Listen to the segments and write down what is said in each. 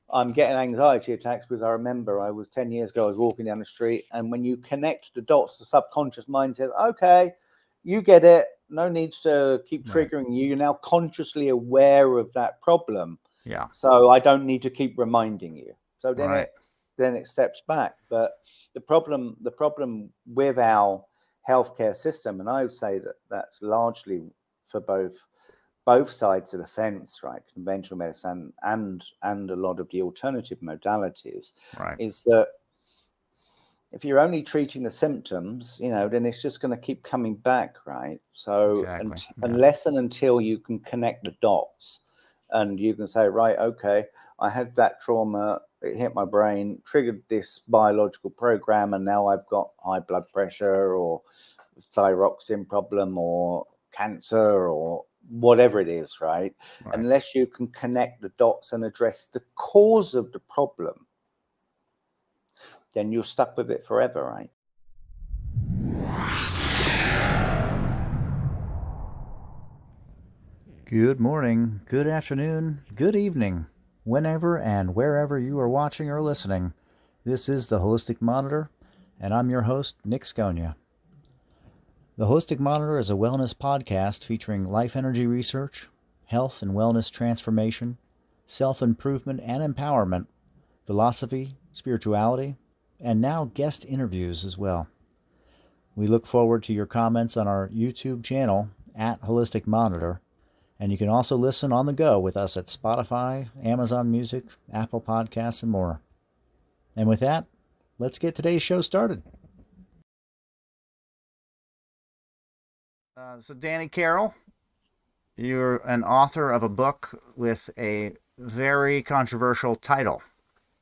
I'm getting anxiety attacks because I remember I was 10 years ago, I was walking down the street, and when you connect the dots, the subconscious mind says, okay, you get it. No need to keep triggering you. You're now consciously aware of that problem. Yeah. So I don't need to keep reminding you. So Right. then it steps back. But the problem with our healthcare system, and I would say that that's largely for both sides of the fence, right? Conventional medicine and a lot of the alternative modalities, Right. is that if you're only treating the symptoms, then it's just going to keep coming back, right? So Exactly. Yeah. unless and until you can connect the dots and you can say, right, okay, I had that trauma, it hit my brain, triggered this biological program, and now I've got high blood pressure or thyroxine problem or cancer or whatever it is, right? Unless you can connect the dots and address the cause of the problem, then you're stuck with it forever, right? Good morning, good afternoon, good evening, whenever and wherever you are watching or listening. This is the Holistic Monitor, and I'm your host, Nick Sconia. The Holistic Monitor is a wellness podcast featuring life energy research, health and wellness transformation, self-improvement and empowerment, philosophy, spirituality, and now guest interviews as well. We look forward to your comments on our YouTube channel at Holistic Monitor, and you can also listen on the go with us at Spotify, Amazon Music, Apple Podcasts, and more. And with that, let's get today's show started. So Danny Carroll, you're an author of a book with a very controversial title.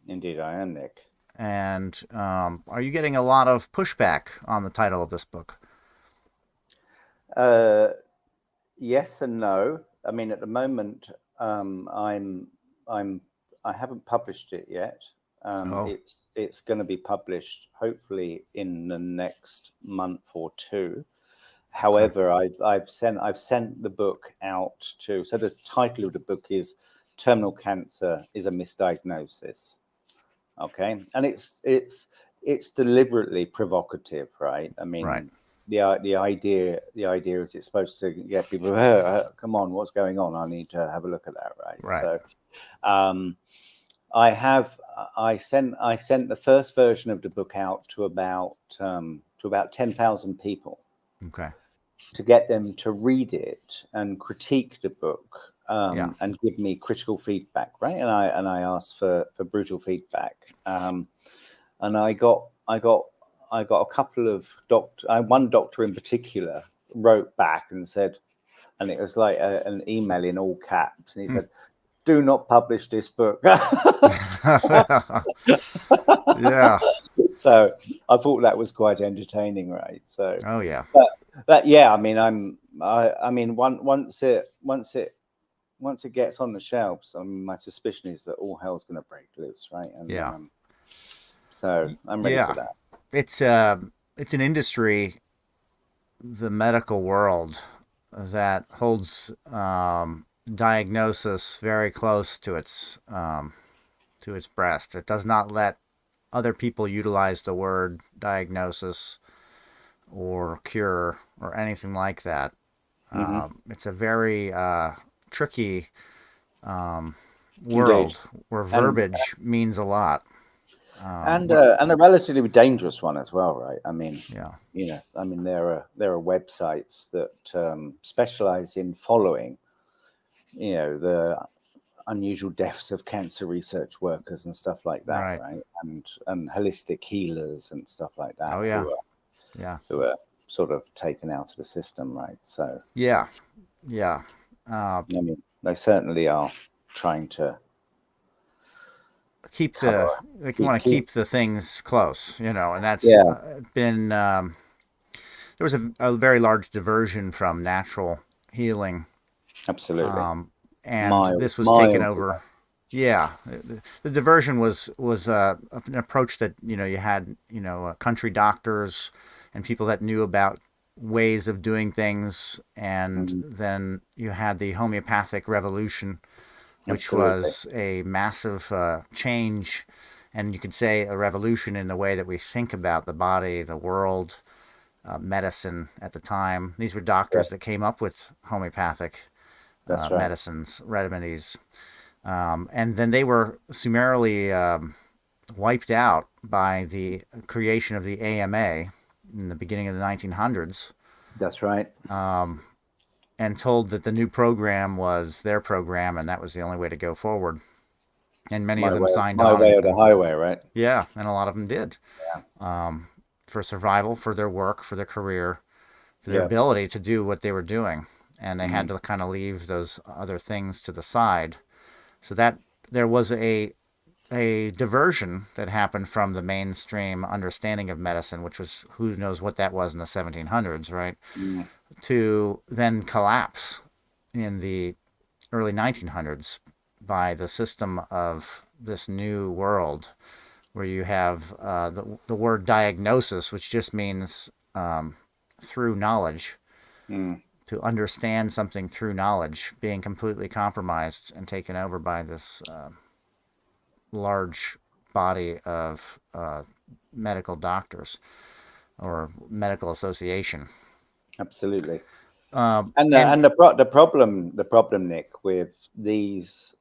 Indeed, I am, Nick. And are you getting a lot of pushback on the title of this book? Yes and no. I mean, at the moment, I haven't published it yet. It's going to be published hopefully in the next month or two. However, I've sent the book out to. So the title of the book is "Terminal Cancer is a Misdiagnosis." Okay, and it's deliberately provocative, right? I mean, the idea is it's supposed to get people, come on, what's going on? I need to have a look at that, right? So, I sent the first version of the book out to about 10,000 people. Okay. To get them to read it and critique the book, and give me critical feedback, right? And I asked for brutal feedback, and I got a couple of one doctor in particular wrote back and said, and it was like an email in all caps, and he said, "Do not publish this book." Yeah. So I thought that was quite entertaining, right? So. Oh yeah. But yeah, I mean, I mean, once it gets on the shelves, I mean, my suspicion is that all hell's going to break loose, right? And, so I'm ready for that. It's an industry, the medical world, that holds diagnosis very close to its breast. It does not let other people utilize the word diagnosis or cure or anything like that. It's a very tricky world where verbiage means a lot. And a relatively dangerous one as well, right? I mean, I mean, there are websites that specialize in following, the unusual deaths of cancer research workers and stuff like that, right? And holistic healers and stuff like that. Oh yeah. Who are sort of taken out of the system, right? So yeah. I mean, they certainly are trying to keep want to keep the things close, and that's been there was a very large diversion from natural healing. Absolutely. And this was taken over. Yeah, the diversion was an approach that you had country doctors and people that knew about ways of doing things, and then you had the homeopathic revolution, which was a massive change, and you could say a revolution in the way that we think about the body, the world, medicine at the time. These were doctors that came up with homeopathic medicines, remedies, and then they were summarily wiped out by the creation of the AMA in the beginning of the 1900s. That's right. And told that the new program was their program, and that was the only way to go forward. And many of them signed on. My way or the highway, right? Yeah, and a lot of them did. For survival, for their work, for their career, for their ability to do what they were doing. And they had to kind of leave those other things to the side. So that there was a diversion that happened from the mainstream understanding of medicine, which was, who knows what that was in the 1700s, right? To then collapse in the early 1900s by the system of this new world, where you have the word diagnosis, which just means through knowledge, to understand something through knowledge, being completely compromised and taken over by this large body of medical doctors or medical association. Absolutely. And the problem, Nick, with these,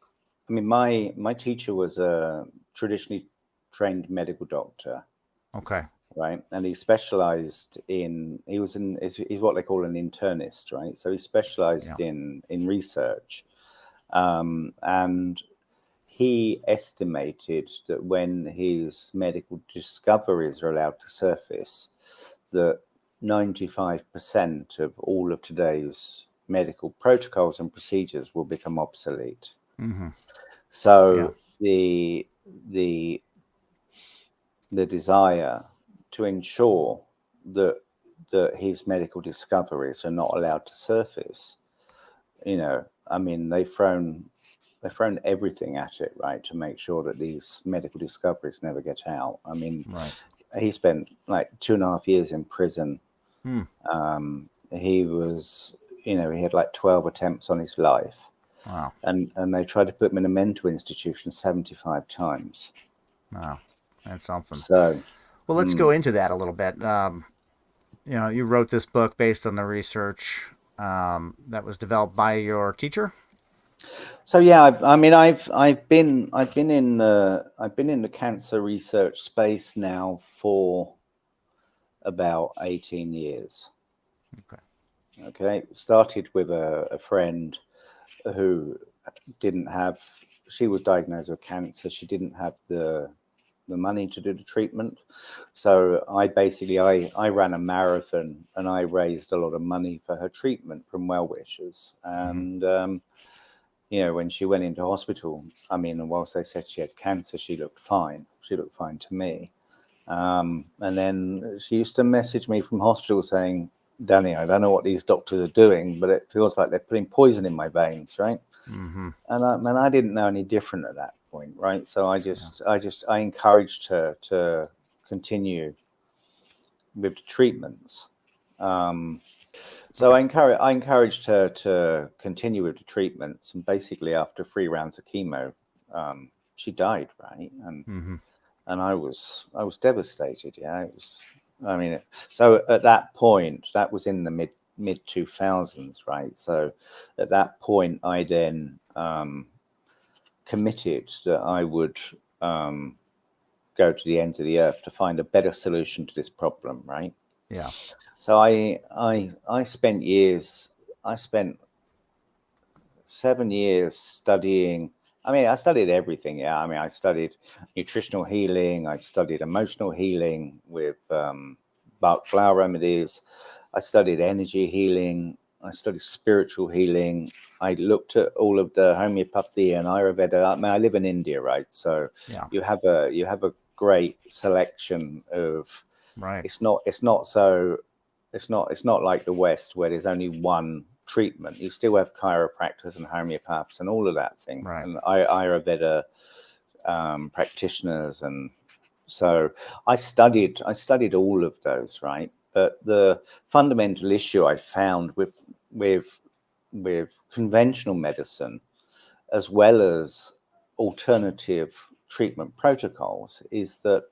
I mean, my teacher was a traditionally trained medical doctor. Okay. Right. And he specialized he's what they call an internist, right? So he specialized in research. And he estimated that when his medical discoveries are allowed to surface, that 95% of all of today's medical protocols and procedures will become obsolete. So the desire to ensure that his medical discoveries are not allowed to surface, I mean, they've thrown everything at it, right, to make sure that these medical discoveries never get out. I mean, he spent like 2.5 years in prison. He was, he had like 12 attempts on his life. Wow. And they tried to put him in a mental institution 75 times. Wow. That's something. So, well, let's go into that a little bit. You wrote this book based on the research that was developed by your teacher. So yeah, I mean, I've been in the cancer research space now for about 18 years. Okay. Started with a friend who she was diagnosed with cancer. She didn't have the money to do the treatment. So I ran a marathon, and I raised a lot of money for her treatment from well-wishers. And, when she went into hospital, I mean, and whilst they said she had cancer, she looked fine. She looked fine to me. And then she used to message me from hospital saying, Danny, I don't know what these doctors are doing, but it feels like they're putting poison in my veins, right? And I didn't know any different at that point, right? So I encouraged her to continue with the treatments. So I encouraged her to continue with the treatments, and basically after 3 rounds of chemo, she died, right? And I was devastated. Yeah, so at that point, that was in the mid 2000s, right? So at that point, I then committed that I would go to the ends of the earth to find a better solution to this problem, right? Yeah. So I spent years. I spent 7 years studying. I mean, I studied everything. Yeah, I mean, I studied nutritional healing. I studied emotional healing with Bach flower remedies. I studied energy healing. I studied spiritual healing. I looked at all of the homeopathy and Ayurveda. I mean, I live in India, right? So you have a great selection of. Right. It's not like the West where there's only one treatment. You still have chiropractors and homeopaths and all of that thing, and Ayurveda practitioners, and so I studied all of those, right? But the fundamental issue I found with conventional medicine as well as alternative treatment protocols, is that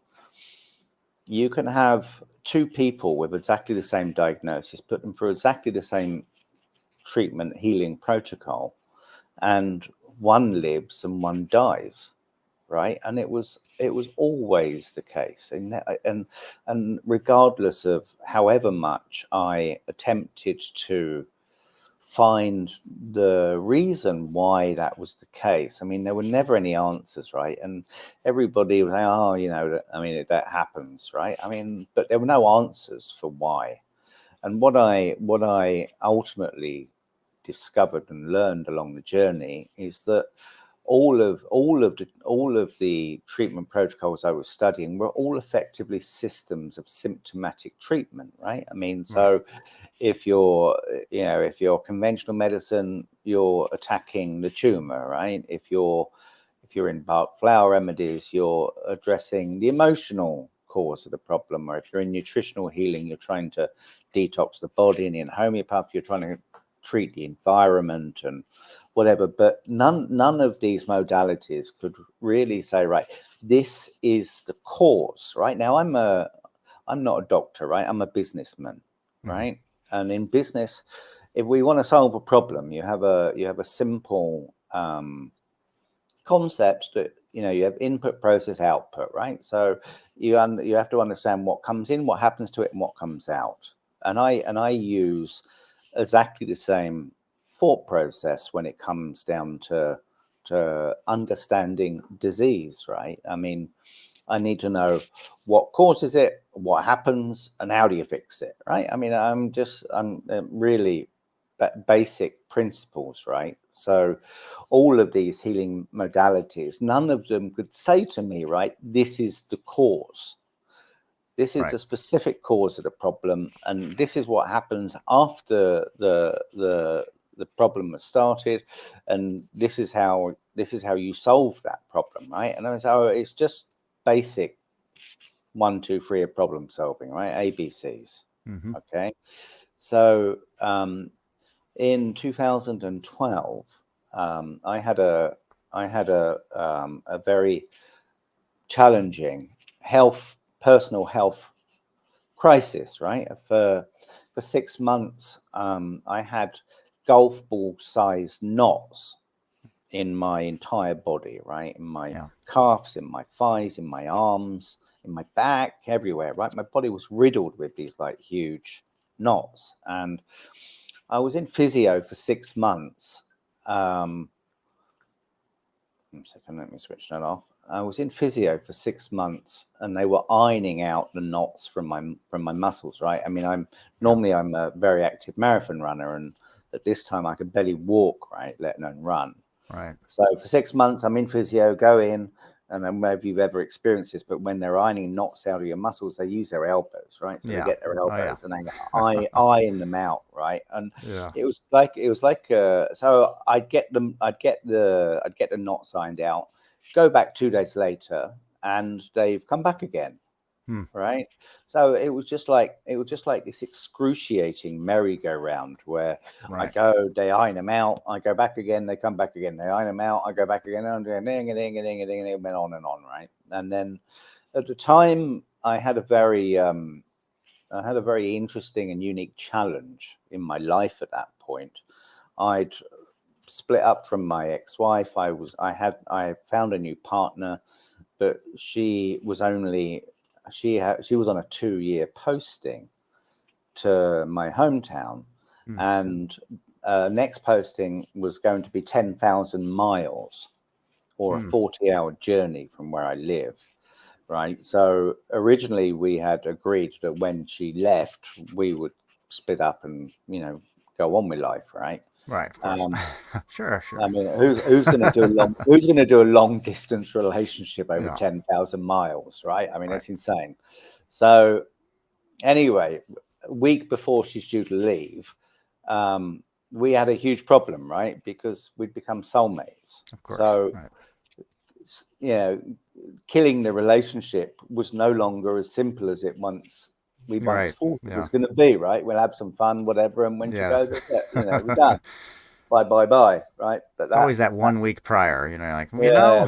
you can have two people with exactly the same diagnosis, put them through exactly the same treatment healing protocol, and one lives and one dies, right? And it was always the case, and regardless of however much I attempted to find the reason why that was the case, I mean, there were never any answers, right? And everybody was like, oh, I mean, that happens, right? I mean, but there were no answers for why. And what I ultimately discovered and learned along the journey is that all of the treatment protocols I was studying were all effectively systems of symptomatic treatment, right? I mean, so if you're conventional medicine, you're attacking the tumor, right? If you're in bark flower remedies, you're addressing the emotional cause of the problem, or if you're in nutritional healing, you're trying to detox the body, and in homeopathy, you're trying to treat the environment and whatever. But none of these modalities could really say, right, this is the cause. Right now, I'm not a doctor, right? I'm a businessman, right? And in business, if we want to solve a problem, you have a simple concept that you have input, process, output, right? So you have to understand what comes in, what happens to it, and what comes out. And I use exactly the same thought process when it comes down to understanding disease, right? I mean, I need to know what causes it, what happens, and how do you fix it, right? I mean, I'm really basic principles, right? So all of these healing modalities, none of them could say to me, right, this is the cause. This is the specific cause of the problem, and this is what happens after the problem has started, and this is how you solve that problem, right? And so it's just basic 1, 2, 3 of problem solving, right? ABCs. Okay. So in 2012, I had a very challenging personal health crisis, right? For 6 months, I had golf ball sized knots in my entire body, right? In my calves, in my thighs, in my arms, in my back, everywhere, right? My body was riddled with these like huge knots. And I was in physio for 6 months. One second, let me switch that off. I was in physio for 6 months, and they were ironing out the knots from my muscles, right? I mean, I'm a very active marathon runner, and at this time I could barely walk, right, let alone run. Right. So for 6 months, I'm in physio, go in, and then maybe you've ever experienced this, but when they're ironing knots out of your muscles, they use their elbows, right? So they get their elbows and they iron them out, right? And it was like so I'd get the knots ironed out, go back 2 days later, and they've come back again. Right. So it was just like this excruciating merry-go-round where I go, they iron them out, I go back again, they come back again, they iron them out, I go back again, and it went on and on, right? And then at the time I had a very interesting and unique challenge in my life at that point. I'd split up from my ex-wife. I found a new partner, but she was on a 2-year posting to my hometown, and next posting was going to be 10,000 miles or a 40-hour journey from where I live, right? So originally we had agreed that when she left, we would split up and go on with life, right? Right, of course. Sure. I mean, who's going to do a long distance relationship over 10,000 miles, right? I mean, that's insane. So anyway, a week before she's due to leave, we had a huge problem, right? Because we'd become soulmates. Of course. So, killing the relationship was no longer as simple as it once thought it was going to be, right? We'll have some fun, whatever. And when she goes, that's it, we're done. bye, right? But It's always that 1 week prior, like, yeah,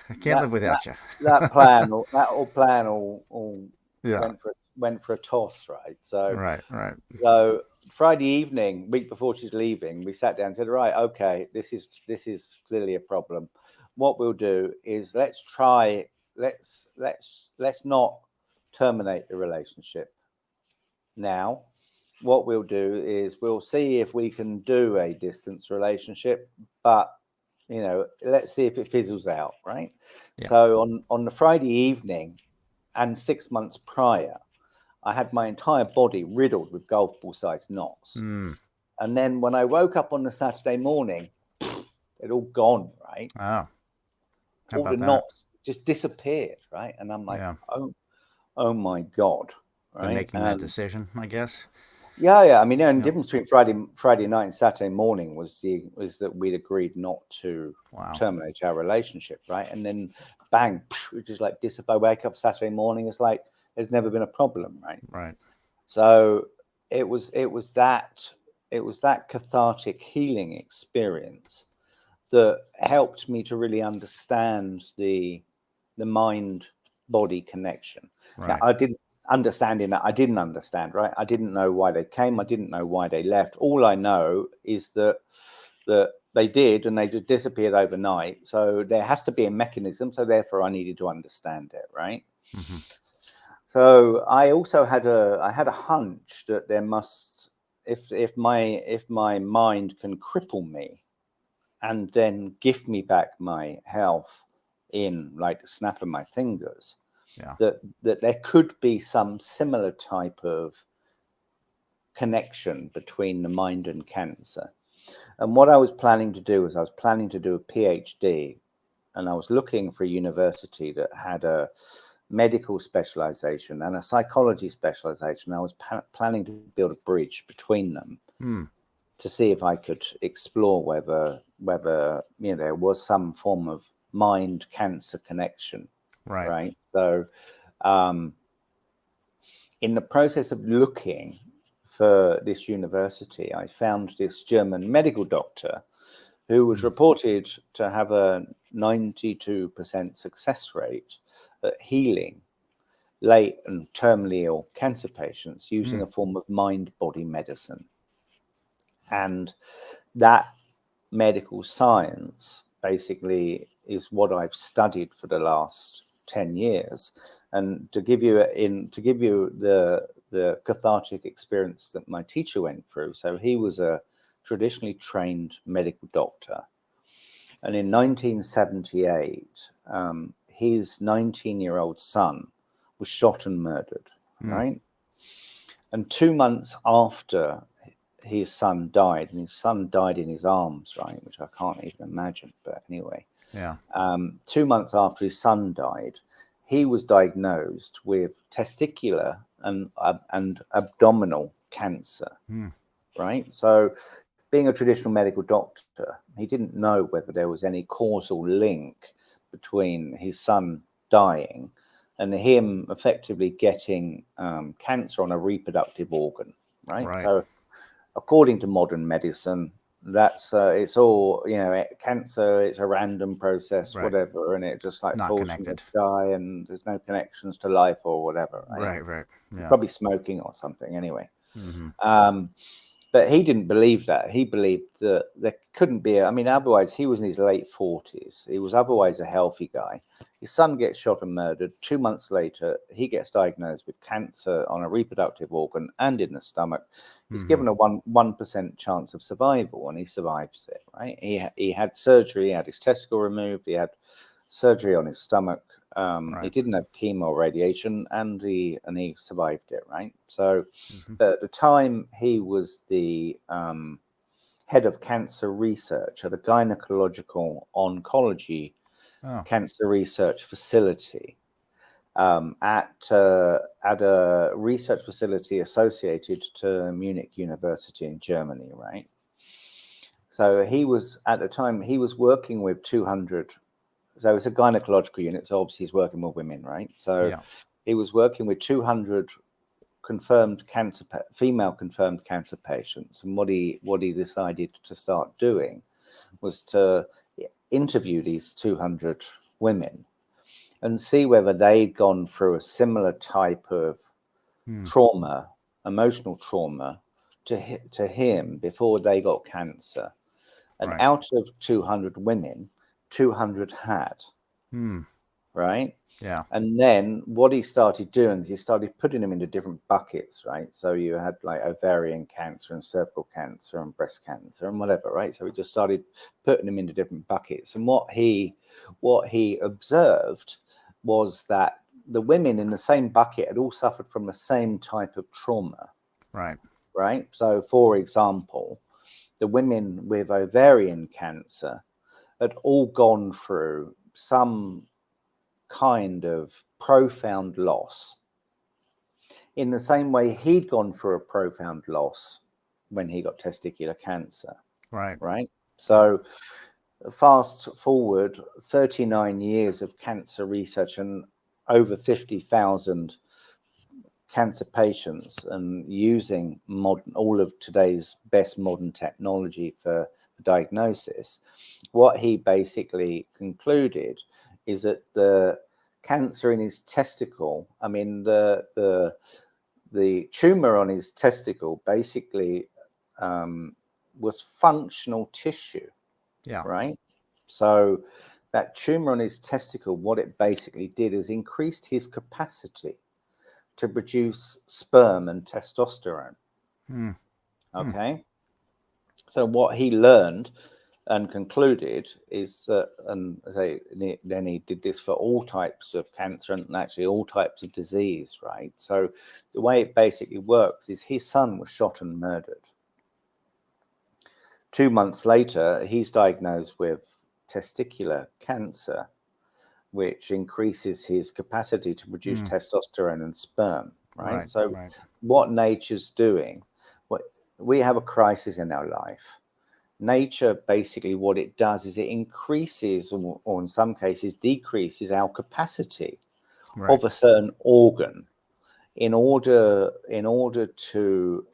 I can't live that without you. that plan, that whole plan, all Yeah. went for a toss, right? So Right. Right. so Friday evening, week before she's leaving, we sat down and said, right, okay, this is clearly a problem. What we'll do is let's not terminate the relationship now. What we'll do is we'll see if we can do a distance relationship, but let's see if it fizzles out, right? Yeah. So on the Friday evening and 6 months prior, I had my entire body riddled with golf ball sized knots. Mm. And then when I woke up on the Saturday morning, they'd all gone, right? Oh, how All the about that? knots just disappeared, right? And I'm like, Yeah. oh my God, Been right? making that decision, I guess. Yeah. I mean, the only Yep. difference between Friday night and Saturday morning was that we'd agreed not to terminate our relationship, right? And then bang, it just like disappear. Wake up Saturday morning, it's like there's never been a problem, right? Right. So it was that cathartic healing experience that helped me to really understand the mind body connection. Right. Now, I didn't understand, right? I didn't know why they came. I didn't know why they left. All I know is that they did, and they just disappeared overnight. So there has to be a mechanism. So therefore, I needed to understand it, right? Mm-hmm. So I also had a hunch that there must, if my mind can cripple me and then gift me back my health in like the snap of my fingers, that there could be some similar type of connection between the mind and cancer. And what I was planning to do was I was planning to do a PhD, and I was looking for a university that had a medical specialization and a psychology specialization. I was planning to build a bridge between them to see if I could explore whether there was some form of mind cancer connection. Right. So in the process of looking for this university, I found this German medical doctor who was reported to have a 92% success rate at healing late and terminally ill cancer patients using a form of mind-body medicine. And that medical science basically is what I've studied for the last 10 years. And to give you the cathartic experience that my teacher went through. So he was a traditionally trained medical doctor. And in 1978, his 19-year-old son was shot and murdered, right? And 2 months after his son died, and his son died in his arms, right, which I can't even imagine, but anyway. Yeah. 2 months after his son died, he was diagnosed with testicular and abdominal cancer, right? So being a traditional medical doctor, he didn't know whether there was any causal link between his son dying and him effectively getting cancer on a reproductive organ, right? So according to modern medicine, that's it's all, cancer, it's a random process, whatever, and it just like falls from the sky and there's no connections to life or whatever, right? Yeah. Probably smoking or something anyway. But he didn't believe that. He believed that there couldn't be otherwise he was in his late 40s. He was otherwise a healthy guy. His son gets shot and murdered. 2 months later, he gets diagnosed with cancer on a reproductive organ and in the stomach. He's given a 1% chance of survival, and he survives it, right? He had surgery, he had his testicle removed, he had surgery on his stomach. He didn't have chemo or radiation, and he survived it, right? So at the time, he was the head of cancer research at a gynecological oncology cancer research facility at a research facility associated to Munich University in Germany, right? So he was, at the time, he was working with 200. So it's a gynecological unit, so obviously he's working with women, right? So he was working with 200 female confirmed cancer patients, and what he decided to start doing was to interview these 200 women and see whether they'd gone through a similar type of trauma, emotional trauma, to him before they got cancer. And out of 200 women, 200 had. Right? Yeah. And then what he started doing is he started putting them into different buckets, right? So you had like ovarian cancer and cervical cancer and breast cancer and whatever, right? So he just started putting them into different buckets. And what he observed was that the women in the same bucket had all suffered from the same type of trauma. Right. Right. So, for example, the women with ovarian cancer had all gone through some kind of profound loss in the same way he'd gone through a profound loss when he got testicular cancer. Right. So fast forward 39 years of cancer research and over 50,000 cancer patients, and using all of today's best modern technology for diagnosis, what he basically concluded is that the cancer in his testicle, I mean the tumor on his testicle basically was functional tissue. Yeah. Right. So that tumor on his testicle, what it basically did is increased his capacity to produce sperm and testosterone. Okay. So what he learned and concluded is that, and then he did this for all types of cancer and actually all types of disease, right? So the way it basically works is his son was shot and murdered. 2 months later, he's diagnosed with testicular cancer, which increases his capacity to produce testosterone and sperm, right? So what nature's doing, we have a crisis in our life. Nature, basically what it does is it increases, or in some cases decreases, our capacity of a certain organ in order to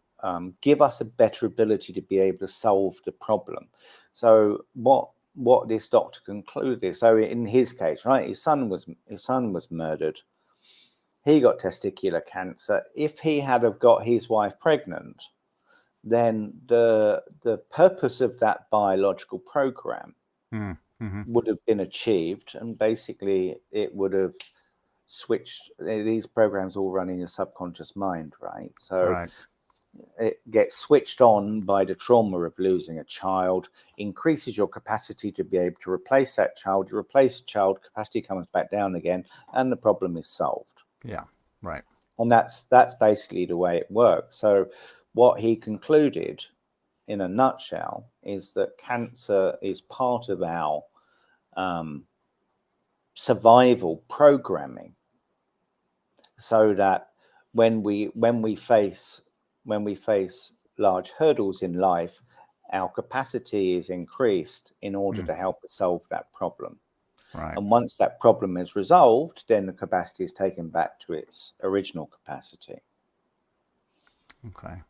give us a better ability to be able to solve the problem. So what this doctor concluded, so in his case, right, his son was murdered. He got testicular cancer. If he had have got his wife pregnant, then the purpose of that biological program would have been achieved, and basically it would have switched. These programs all run in your subconscious mind, right? So it gets switched on by the trauma of losing a child, increases your capacity to be able to replace that child. You replace the child, capacity comes back down again, and the problem is solved. Yeah, right. And that's basically the way it works. So what he concluded in a nutshell is that cancer is part of our survival programming, so that when we face large hurdles in life, our capacity is increased in order to help us solve that problem. Right. And once that problem is resolved, then the capacity is taken back to its original capacity. Okay.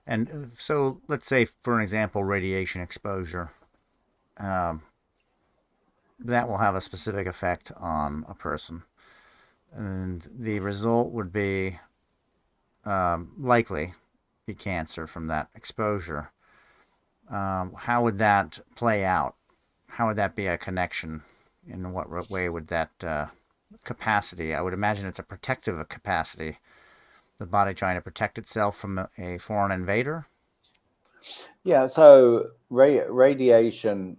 And so let's say, for an example, radiation exposure, that will have a specific effect on a person. And the result would be likely be cancer from that exposure. How would that play out? How would that be a connection? In what way would that capacity? I would imagine it's a protective capacity. The body trying to protect itself from a foreign invader. Yeah. So radiation,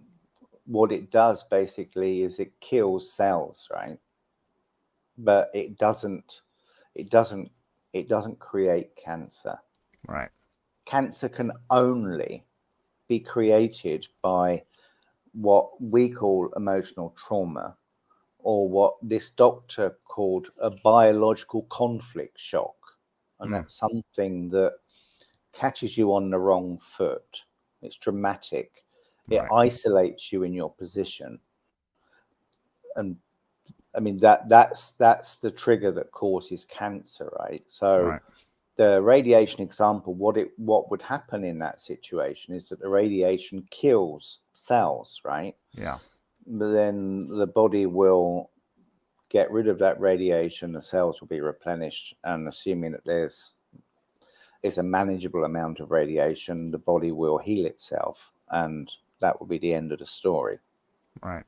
what it does basically is it kills cells, right? But it doesn't create cancer. Right. Cancer can only be created by what we call emotional trauma, or what this doctor called a biological conflict shock. And that's something that catches you on the wrong foot. It's dramatic. It isolates you in your position. And I mean, that's the trigger that causes cancer, right? So the radiation example, what would happen in that situation is that the radiation kills cells, right? Yeah. But then the body will get rid of that radiation, the cells will be replenished, and assuming that there's a manageable amount of radiation, the body will heal itself, and that will be the end of the story. Right.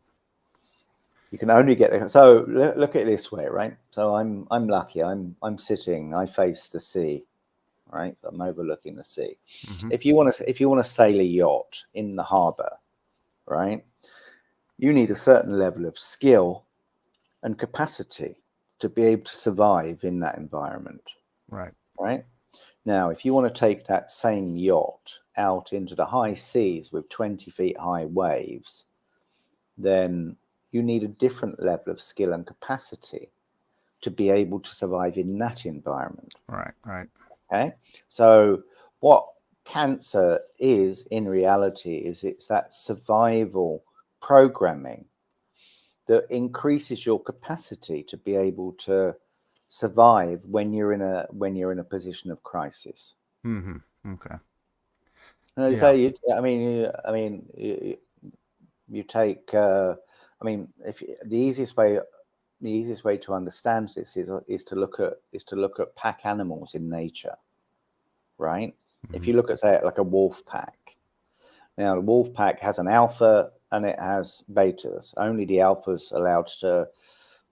You can only get there. So look at it this way, right? So I'm lucky. I'm sitting. I face the sea, right? So I'm overlooking the sea. Mm-hmm. If you want to sail a yacht in the harbor, right? You need a certain level of skill and capacity to be able to survive in that environment. Right. Right. Now, if you want to take that same yacht out into the high seas with 20 feet high waves, then you need a different level of skill and capacity to be able to survive in that environment. Right. Right. Okay. So what cancer is in reality is it's that survival programming that increases your capacity to be able to survive when you're in a position of crisis. Mm-hmm. Okay. And Yeah. you take. If the easiest way to understand this is to look at pack animals in nature, right? Mm-hmm. If you look at, say, like a wolf pack. Now, the wolf pack has an alpha and it has betas. Only the alphas are allowed to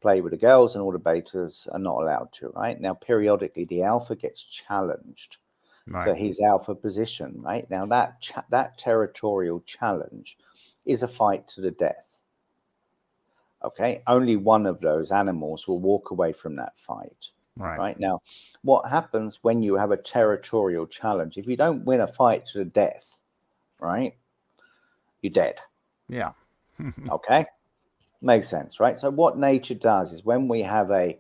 play with the girls, and all the betas are not allowed to, right? Now, periodically, the alpha gets challenged for his alpha position, right? Now, that territorial challenge is a fight to the death. Okay, only one of those animals will walk away from that fight. Right now, what happens when you have a territorial challenge? If you don't win a fight to the death, right, you're dead. Yeah. Okay, makes sense, right? So what nature does is when we have a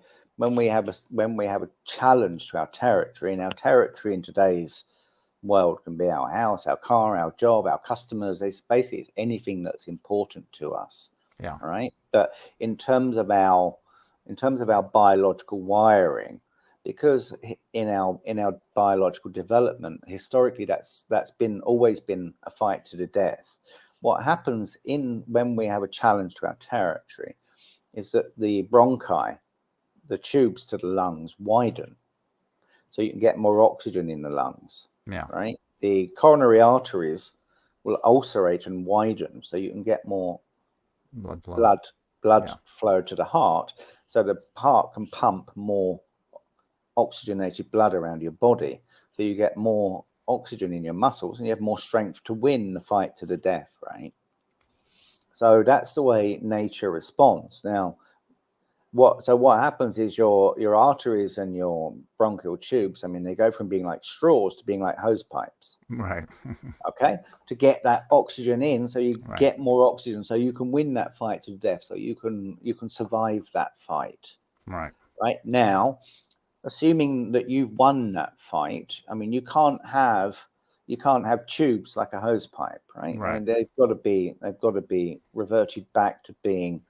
challenge to our territory, and our territory in today's world can be our house, our car, our job, our customers. It's anything that's important to us. Yeah. Right. But in terms of our biological wiring, because in our biological development, historically, that's always been a fight to the death. What happens when we have a challenge to our territory is that the bronchi, the tubes to the lungs, widen, so you can get more oxygen in the lungs. Yeah. Right. The coronary arteries will ulcerate and widen, so you can get more blood flow to the heart, so the heart can pump more oxygenated blood around your body, so you get more oxygen in your muscles and you have more strength to win the fight to the death, right? So that's the way nature responds. Now, what happens is your arteries and your bronchial tubes, they go from being like straws to being like hose pipes. Right. Okay, to get that oxygen in, so you get more oxygen, so you can win that fight to death, so you can survive that fight. Right now, assuming that you've won that fight, you can't have tubes like a hose pipe, right? They've got to be reverted back to being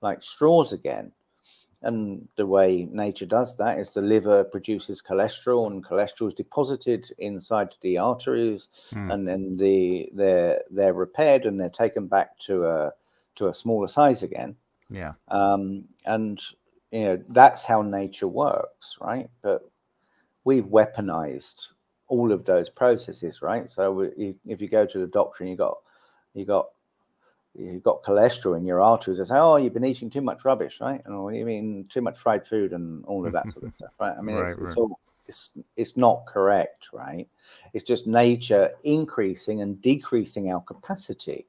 like straws again. And the way nature does that is the liver produces cholesterol, and cholesterol is deposited inside the arteries, and then they're repaired and they're taken back to a smaller size again. Yeah. And that's how nature works, right? But we've weaponized all of those processes, right? So if you go to the doctor and you've got cholesterol in your arteries, they say, "Oh, you've been eating too much rubbish," right? And what do you mean, too much fried food and all of that sort of stuff, right? It's not correct, right? It's just nature increasing and decreasing our capacity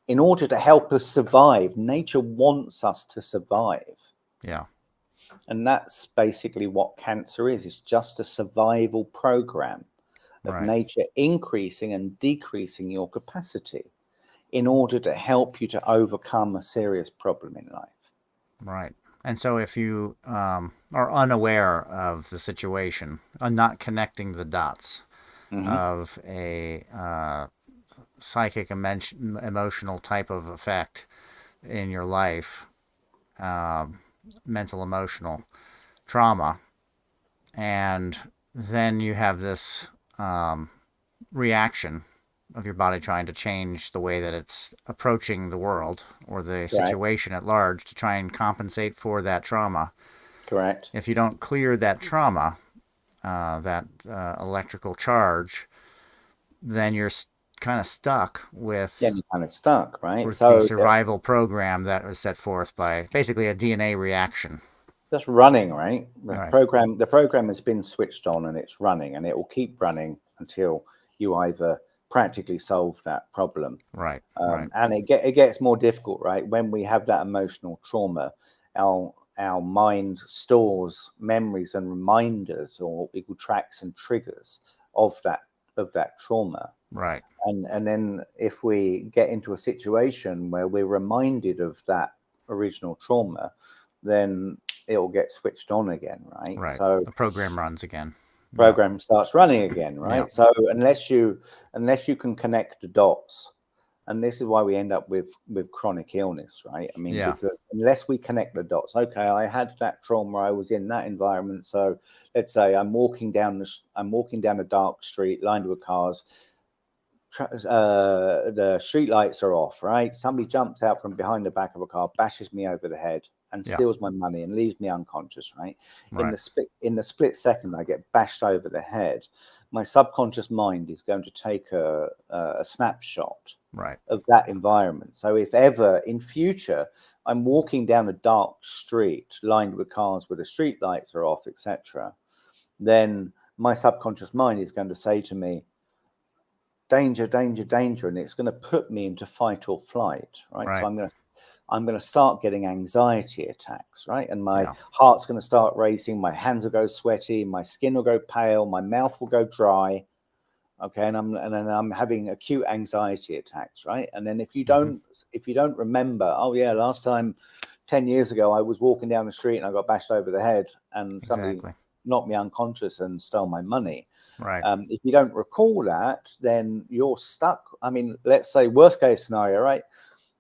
in order to help us survive. Nature wants us to survive. Yeah. And that's basically what cancer is. It's just a survival program of nature increasing and decreasing your capacity in order to help you to overcome a serious problem in life. Right. And so if you are unaware of the situation, not connecting the dots of a psychic emotional type of effect in your life, mental emotional trauma, and then you have this reaction of your body trying to change the way that it's approaching the world or the Correct. situation at large to try and compensate for that trauma. Correct. If you don't clear that trauma, that electrical charge, then you're kind of stuck Then you're kind of stuck, right? with the So survival program that was set forth by basically a DNA reaction. that's running, right? All The right. program has been switched on and it's running, and it will keep running until you either practically solve that problem. Right. Right. And it gets more difficult, right? When we have that emotional trauma, our mind stores memories and reminders, or what we call tracks and triggers of that trauma. Right. And then if we get into a situation where we're reminded of that original trauma, then it will get switched on again, right? Right. So The program runs again. Yeah. program starts running again, Yeah. right? So unless you can connect the dots, and this is why we end up with chronic illness, right? I mean, Yeah. because unless we connect the dots, okay, I had that trauma, I was in that environment. So let's say I'm walking down a dark street lined with cars. The street lights are off, right? Somebody jumps out from behind the back of a car, bashes me over the head, and Yeah. steals my money and leaves me unconscious, right? Right. In the split second I get bashed over the head, my subconscious mind is going to take a snapshot Right. of that environment. So if ever in future I'm walking down a dark street lined with cars where the street lights are off, etc., then my subconscious mind is going to say to me, danger, danger, danger, and it's going to put me into fight or flight, right? So Right. I'm going to start getting anxiety attacks, right? And my Yeah. heart's going to start racing, my hands will go sweaty, my skin will go pale, my mouth will go dry. Okay, and then I'm having acute anxiety attacks, right? And then if you don't remember, oh yeah, last time 10 years ago I was walking down the street and I got bashed over the head and somebody Exactly. knocked me unconscious and stole my money. Right. If you don't recall that, then you're stuck. I mean, let's say worst case scenario, right?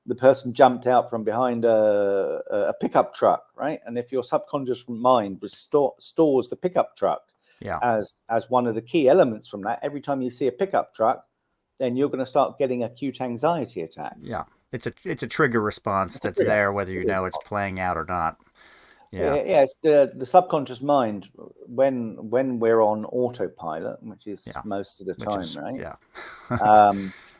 The person jumped out from behind a pickup truck, right? And if your subconscious mind stores the pickup truck Yeah. as one of the key elements from that, every time you see a pickup truck, then you're going to start getting acute anxiety attacks. Yeah. It's a trigger response that's Trigger. there whether you know it's playing out or not. Yeah. Yeah, it's the subconscious mind when we're on autopilot, which is Yeah. most of the Which time, is right? yeah.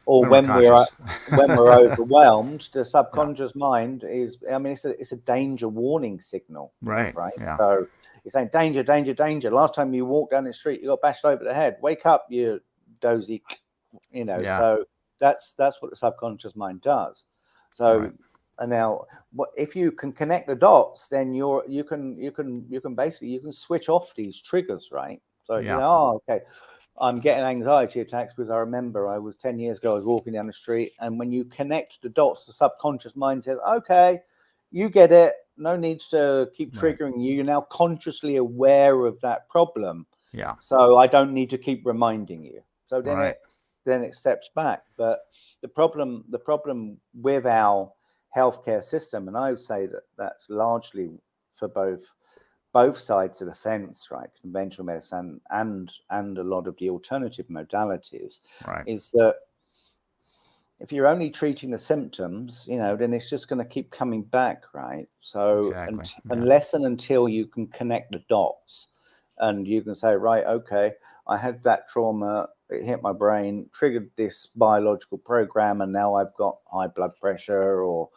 Or When we're conscious. when we're overwhelmed, the Yeah. subconscious mind is, I mean, it's a danger warning signal, Right. right? Yeah. So it's saying danger, danger, danger. Last time you walked down the street, you got bashed over the head. Wake up, you dozy, Yeah. So that's what the subconscious mind does. So Right. and now, if you can connect the dots, then you can basically switch off these triggers, right? So Yeah. oh, okay, I'm getting anxiety attacks because I remember I was 10 years ago, I was walking down the street, and when you connect the dots, the subconscious mind says, okay, you get it. No need to keep Right. triggering you. You're now consciously aware of that problem. Yeah. So I don't need to keep reminding you. So Right. then it steps back. But the problem with our healthcare system, and I would say that that's largely for both sides of the fence, right? Conventional medicine and a lot of the alternative modalities, Right. is that if you're only treating the symptoms, then it's just going to keep coming back, right? So Exactly. Yeah. unless and until you can connect the dots and you can say, right, okay, I had that trauma, it hit my brain, triggered this biological program, and now I've got high blood pressure or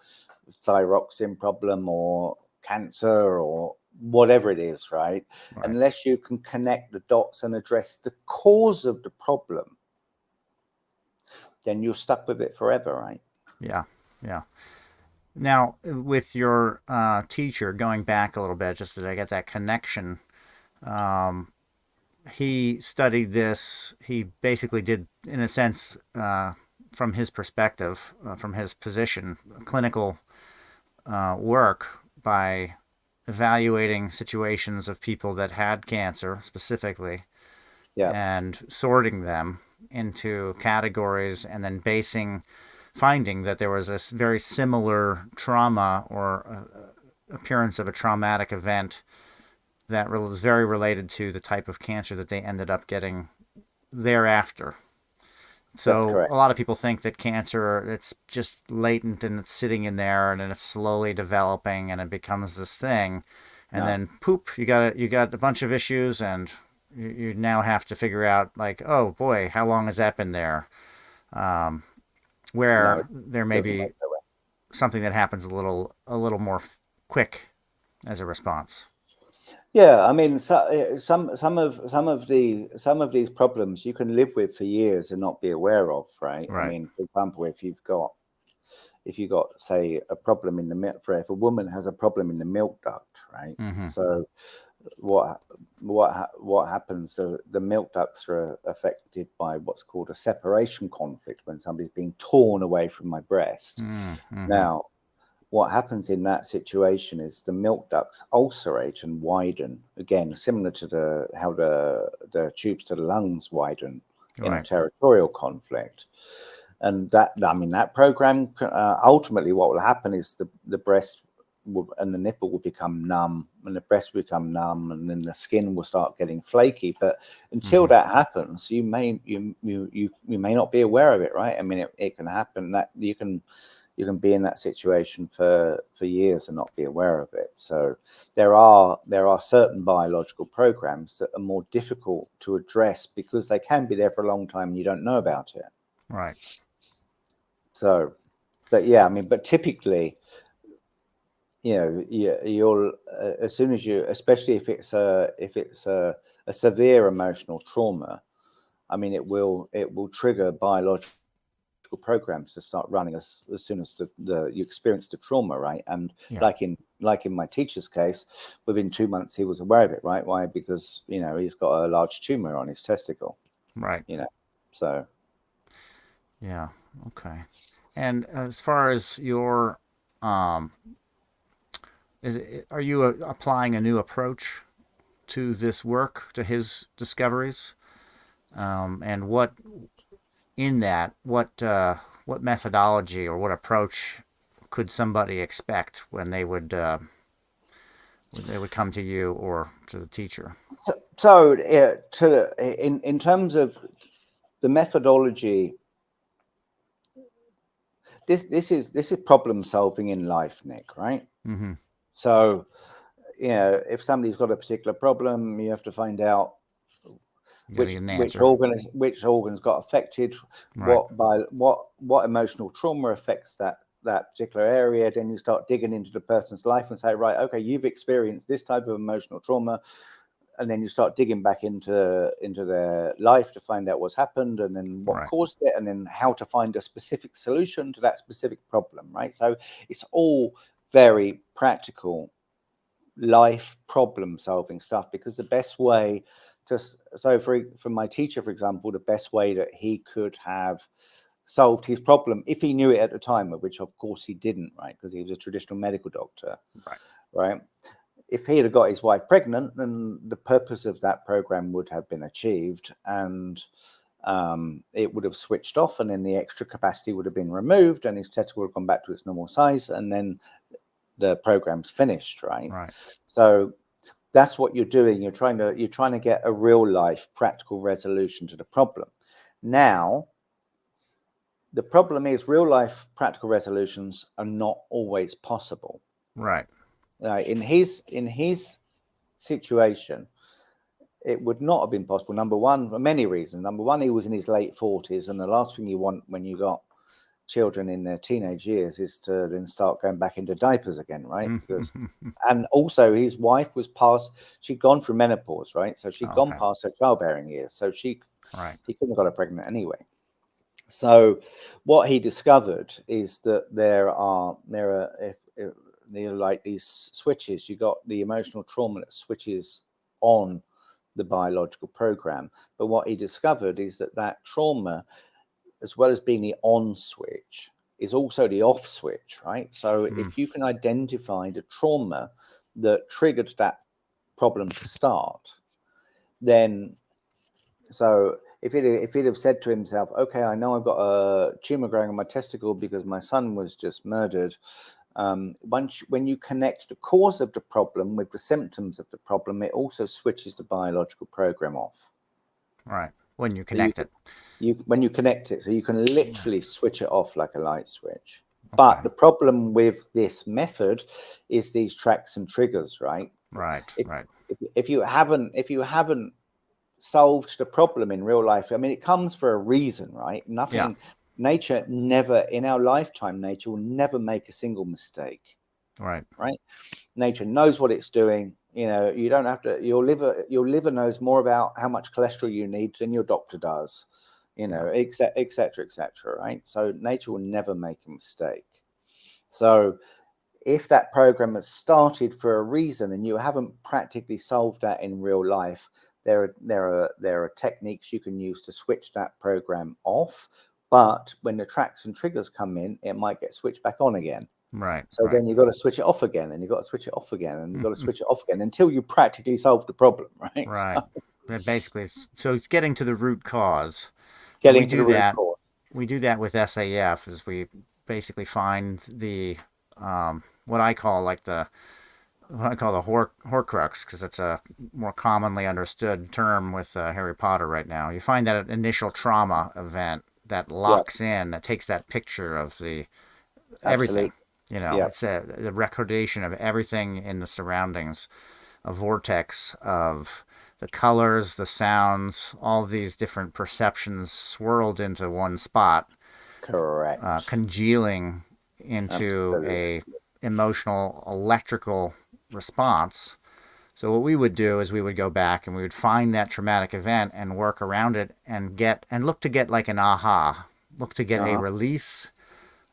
thyroxine problem or cancer or whatever it is, right? Right. Unless you can connect the dots and address the cause of the problem, then you're stuck with it forever, right? Yeah. Yeah. Now, with your teacher, going back a little bit, just to get that connection, he studied this. He basically did, in a sense, from his perspective, from his position, clinical work by evaluating situations of people that had cancer specifically, Yeah. and sorting them into categories, and then finding that there was this very similar trauma or appearance of a traumatic event that was very related to the type of cancer that they ended up getting thereafter. That's So correct. a lot of people think that cancer, it's just latent and it's sitting in there and then it's slowly developing and it becomes this thing, and then poop, you got a bunch of issues, and you now have to figure out, like, oh boy, how long has that been there? No, Where it there may doesn't be work that way. something that happens a little more quick as a response. Yeah, I mean, some of these problems you can live with for years and not be aware of, right? I Right. mean, for example, if you got, say, a problem in the milk, if a woman has a problem in the milk duct, right? Mm-hmm. So what happens? The milk ducts are affected by what's called a separation conflict, when somebody's being torn away from my breast. Mm-hmm. Now, what happens in that situation is the milk ducts ulcerate and widen, again, similar to how the tubes to the lungs widen in a Right. territorial conflict. And that program, ultimately what will happen is the breast and the nipple will become numb, and the breast will become numb, and then the skin will start getting flaky. But until that happens, you may not be aware of it, right? I mean, it can happen that you can be in that situation for years and not be aware of it. So there are certain biological programs that are more difficult to address because they can be there for a long time and you don't know about it. Right. So, but yeah, I mean, but typically, you'll as soon as you, especially if it's a severe emotional trauma, I mean, it will trigger biological programs to start running as soon as you experience the trauma, right? And Yeah. like in my teacher's case, within 2 months he was aware of it, right? Why? Because he's got a large tumor on his testicle, Right. So Yeah. Okay. And as far as your, um, are you applying a new approach to this work, to his discoveries? And what methodology or what approach could somebody expect when they would come to you or to the teacher? so in terms of the methodology, this is problem solving in life, Nick, right? Mm-hmm. So if somebody's got a particular problem, you have to find out You got to get an which answer. organs got affected, Right. what emotional trauma affects that particular area. Then you start digging into the person's life and say, right, okay, you've experienced this type of emotional trauma, and then you start digging back into their life to find out what's happened, and then what Right. caused it, and then how to find a specific solution to that specific problem, right? So it's all very practical life problem solving stuff, because the best way to, so for my teacher, for example, the best way that he could have solved his problem, if he knew it at the time, which of course he didn't, right, because he was a traditional medical doctor, right, if he had got his wife pregnant, then the purpose of that program would have been achieved, and it would have switched off, and then the extra capacity would have been removed, and his testicle would have gone back to its normal size, and then the program's finished, right? Right. So that's what you're doing. You're trying to get a real life practical resolution to the problem. Now, the problem is real life practical resolutions are not always possible. Right. In his situation, it would not have been possible. Number one, for many reasons. Number one, he was in his late 40s, and the last thing you want when you got children in their teenage years is to then start going back into diapers again, right? Because, and also his wife was she'd gone through menopause, right? So she'd gone past her childbearing years, so he couldn't have got her pregnant anyway. So what he discovered is that there are like these switches. You got the emotional trauma that switches on the biological program, but what he discovered is that trauma, as well as being the on switch, is also the off switch, right? So if you can identify the trauma that triggered that problem to start, then so if he'd have said to himself, okay, I know I've got a tumor growing on my testicle because my son was just murdered, when you connect the cause of the problem with the symptoms of the problem, it also switches the biological program off. Right. When you connect it. When you connect it, so you can literally switch it off like a light switch. Okay. But the problem with this method is these tracks and triggers, right? Right. If you haven't solved the problem in real life, I mean, it comes for a reason, right? Nature never, in our lifetime, nature will never make a single mistake. Right. Nature knows what it's doing. You know, you don't have to. Your liver knows more about how much cholesterol you need than your doctor does. You know, et cetera, right? So nature will never make a mistake. So if that program has started for a reason and you haven't practically solved that in real life, there are techniques you can use to switch that program off. But when the tracks and triggers come in, it might get switched back on again. Right. So then you've got to switch it off again, and you've got to switch it off again, and you've got to switch it off again until you practically solve the problem, right? Right. So, basically, so it's getting to the root cause. Getting to the root cause. We do that with SAF, is we basically find the what I call the Horcrux, because it's a more commonly understood term with Harry Potter right now. You find that initial trauma event that locks in, that takes that picture of the everything. You know, it's the recordation of everything in the surroundings, a vortex of the colors, the sounds, all these different perceptions swirled into one spot. Correct. Congealing into a emotional, electrical response. So what we would do is we would go back and we would find that traumatic event and work around it and look to get like an aha, look to get a release,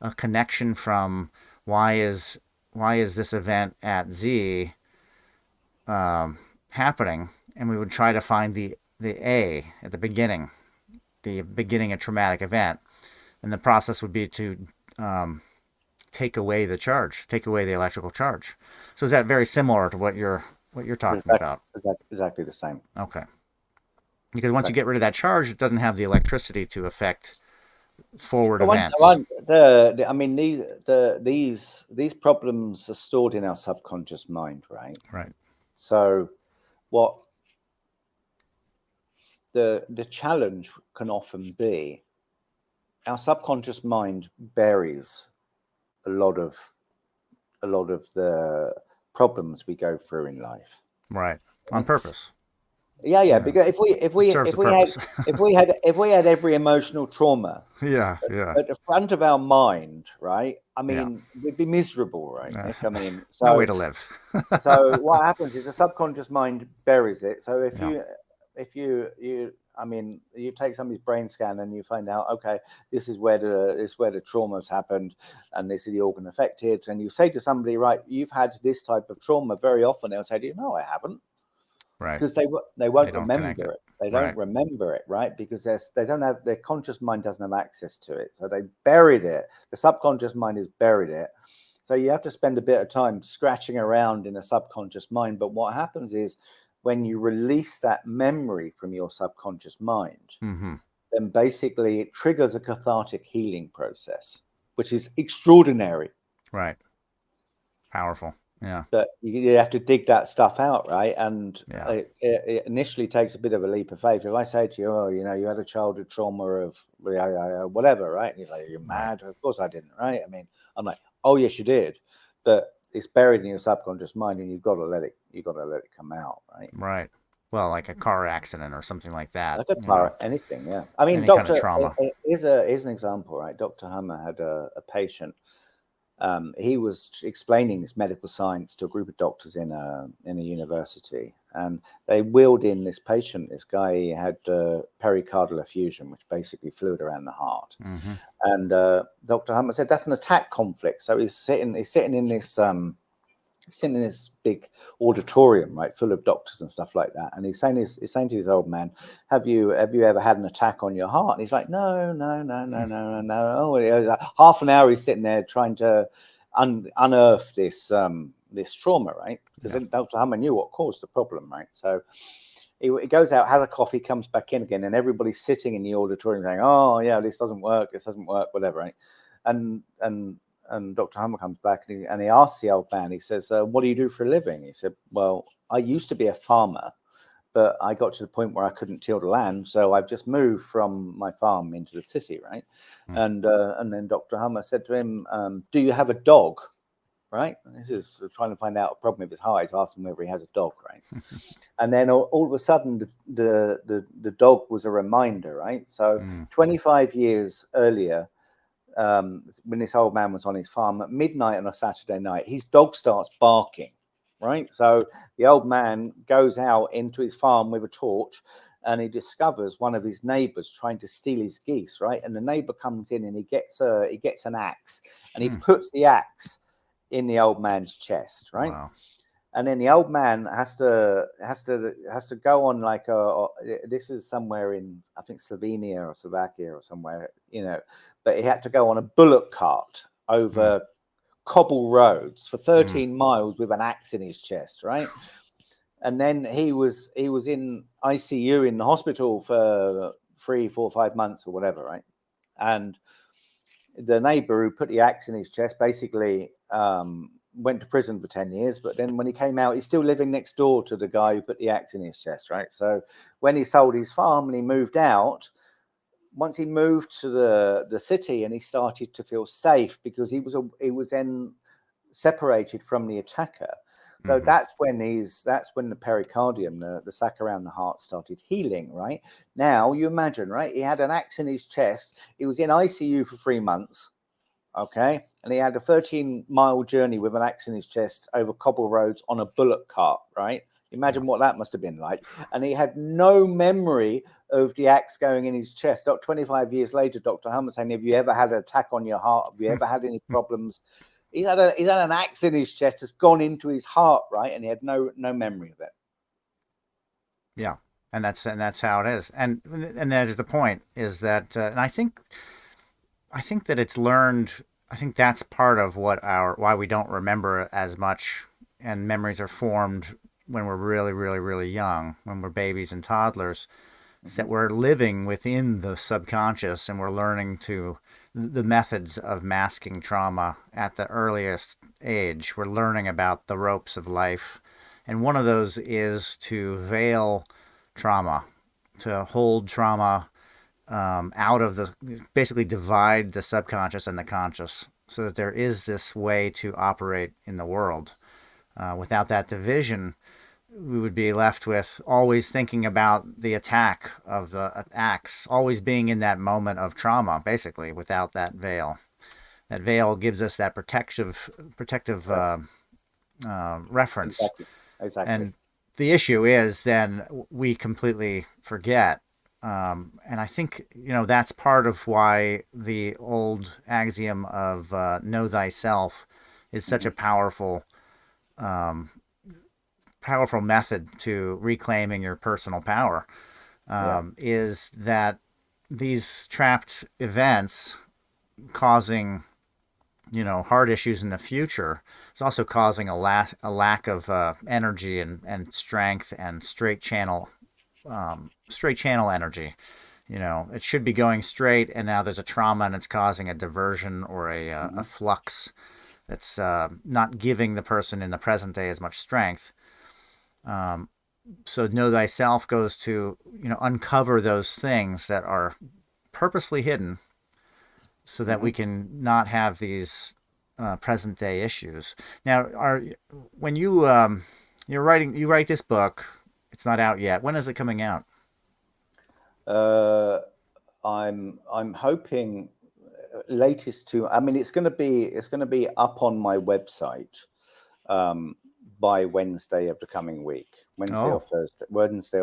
a connection from why is this event at Z happening, and we would try to find the A at the beginning of traumatic event, and the process would be to take away the charge, take away the electrical charge. So is that very similar to what you're talking about? Exactly the same. Okay. Because once you get rid of that charge, it doesn't have the electricity to affect forward events. I mean, these problems are stored in our subconscious mind, right? Right. So what the challenge can often be, our subconscious mind buries a lot of the problems we go through in life. Right. On purpose. Yeah. Because if we had every emotional trauma at the front of our mind, right? I mean, we'd be miserable, right? I mean, no way to live. So what happens is the subconscious mind buries it. So if you take somebody's brain scan and you find out, okay, this is where the trauma's happened, and this is the organ affected, and you say to somebody, right, you've had this type of trauma, very often they'll say to you, no, I haven't. Right. Because they won't remember it. They don't remember it, right? Because they don't have, their conscious mind doesn't have access to it. So they buried it. The subconscious mind has buried it. So you have to spend a bit of time scratching around in a subconscious mind. But what happens is when you release that memory from your subconscious mind, then basically it triggers a cathartic healing process, which is extraordinary. Right. Powerful. Yeah. But you have to dig that stuff out, right? And it initially takes a bit of a leap of faith. If I say to you, oh, you know, you had a childhood trauma of whatever, right? And you're like, you're mad. Of course I didn't, right? I mean, I'm like, oh yes, you did. But it's buried in your subconscious mind, and you've got to let it come out, right? Right. Well, like a car accident or something like that. Like a car, anything, yeah. I mean, Any kind of trauma. Here's an example, right? Dr. Hummer had a patient. He was explaining this medical science to a group of doctors in a university, and they wheeled in this patient. This guy had pericardial effusion, which basically fluid around the heart. And Dr. Hummer said that's an attack conflict. So he's sitting in this big auditorium, right, full of doctors and stuff like that. And he's saying to this old man, have you ever had an attack on your heart? And he's like, no. Oh, half an hour he's sitting there trying to unearth this trauma, right? Because Dr. Hummer knew what caused the problem, right? So he goes out, has a coffee, comes back in again, and everybody's sitting in the auditorium saying, oh yeah, this doesn't work, whatever, right? And Dr. Hummer comes back and he asks the old man, he says, what do you do for a living? He said, well, I used to be a farmer, but I got to the point where I couldn't till the land, so I've just moved from my farm into the city, right? And then Dr. Hummer said to him, do you have a dog? Right? This is trying to find out a problem if it's high. He's asking whether he has a dog, right? And then all of a sudden, the dog was a reminder, right? So 25 years earlier, when this old man was on his farm at midnight on a Saturday night, his dog starts barking, right? So the old man goes out into his farm with a torch, and he discovers one of his neighbors trying to steal his geese, right? And the neighbor comes in and he gets an axe, and he puts the axe in the old man's chest, right? Wow. And then the old man has to go on like this is somewhere in, I think, Slovenia or Slovakia or somewhere, but he had to go on a bullock cart over cobble roads for 13 miles with an axe in his chest, right? And then he was in ICU in the hospital for 3, 4, 5 months or whatever, right? And the neighbor who put the axe in his chest basically went to prison for 10 years, but then when he came out, he's still living next door to the guy who put the axe in his chest, right? So when he sold his farm and he moved out, once he moved to the city and he started to feel safe because he was then separated from the attacker. So that's when the pericardium, the sac around the heart, started healing, right? Now you imagine, right? He had an axe in his chest. He was in ICU for 3 months, okay? And he had a 13-mile journey with an axe in his chest over cobble roads on a bullock cart, right? Imagine what that must have been like. And he had no memory of the axe going in his chest. 25 years later, Dr. Hummer saying, have you ever had an attack on your heart? Have you ever had any problems? He's had an axe in his chest that's gone into his heart, right? And he had no memory of it. Yeah, and that's how it is. And there's the point is that, and I think that it's learned. I think that's part of why we don't remember as much, and memories are formed when we're really, really, really young, when we're babies and toddlers. Is that we're living within the subconscious, and we're learning the methods of masking trauma at the earliest age. We're learning about the ropes of life. And one of those is to veil trauma, to hold trauma out of basically divide the subconscious and the conscious so that there is this way to operate in the world. Without that division, we would be left with always thinking about the attack of the axe, always being in that moment of trauma, basically, without that veil. That veil gives us that protective reference. Exactly. And the issue is then we completely forget. And I think, that's part of why the old axiom of know thyself is such a powerful method to reclaiming your personal power, is that these trapped events causing, heart issues in the future is also causing a lack of energy and strength and straight channel energy. It should be going straight, and now there's a trauma and it's causing a diversion or a flux that's not giving the person in the present day as much strength. So know thyself goes to, uncover those things that are purposely hidden so that we can not have these present day issues. Now, when you write this book, it's not out yet. When is it coming out? I'm hoping latest it's going to be up on my website by Wednesday of the coming week, Wednesday or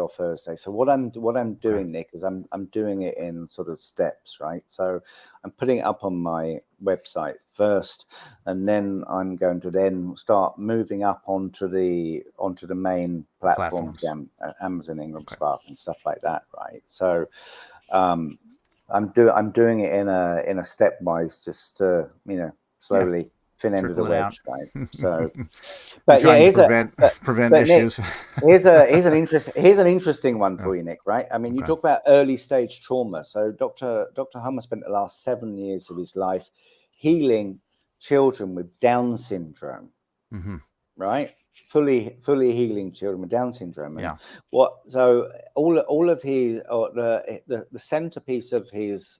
Thursday. So what I'm doing, Nick, is I'm doing it in sort of steps, right? So I'm putting it up on my website first, and then I'm going to then start moving up onto the main platforms, Amazon, Ingram Spark, and stuff like that, right? So I'm doing it in a stepwise, just to slowly thin end of the wedge, right? So, but prevent issues. Nick, here's an interesting one for you, Nick. Right? I mean, you talk about early stage trauma. So, Dr. Hummer spent the last 7 years of his life healing children with Down syndrome, right? Fully healing children with Down syndrome. And so all of his, or the centerpiece of his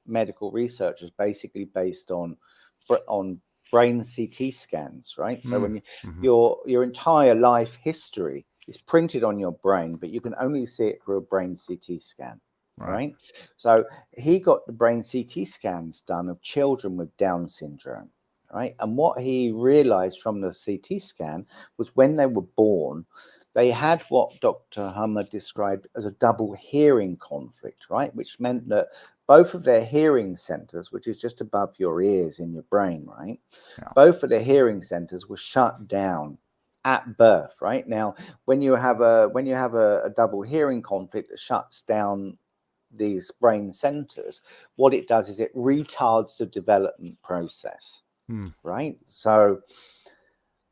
medical research is basically based on brain CT scans, right? So when your entire life history is printed on your brain, but you can only see it through a brain CT scan, right? So he got the brain CT scans done of children with Down syndrome, right? And what he realized from the CT scan was when they were born, they had what Dr. Hummer described as a double hearing conflict, right? Which meant that both of their hearing centers, which is just above your ears in your brain, right? Both of their hearing centers were shut down at birth, right? Now, when you have a double hearing conflict that shuts down these brain centers, what it does is it retards the development process, right? So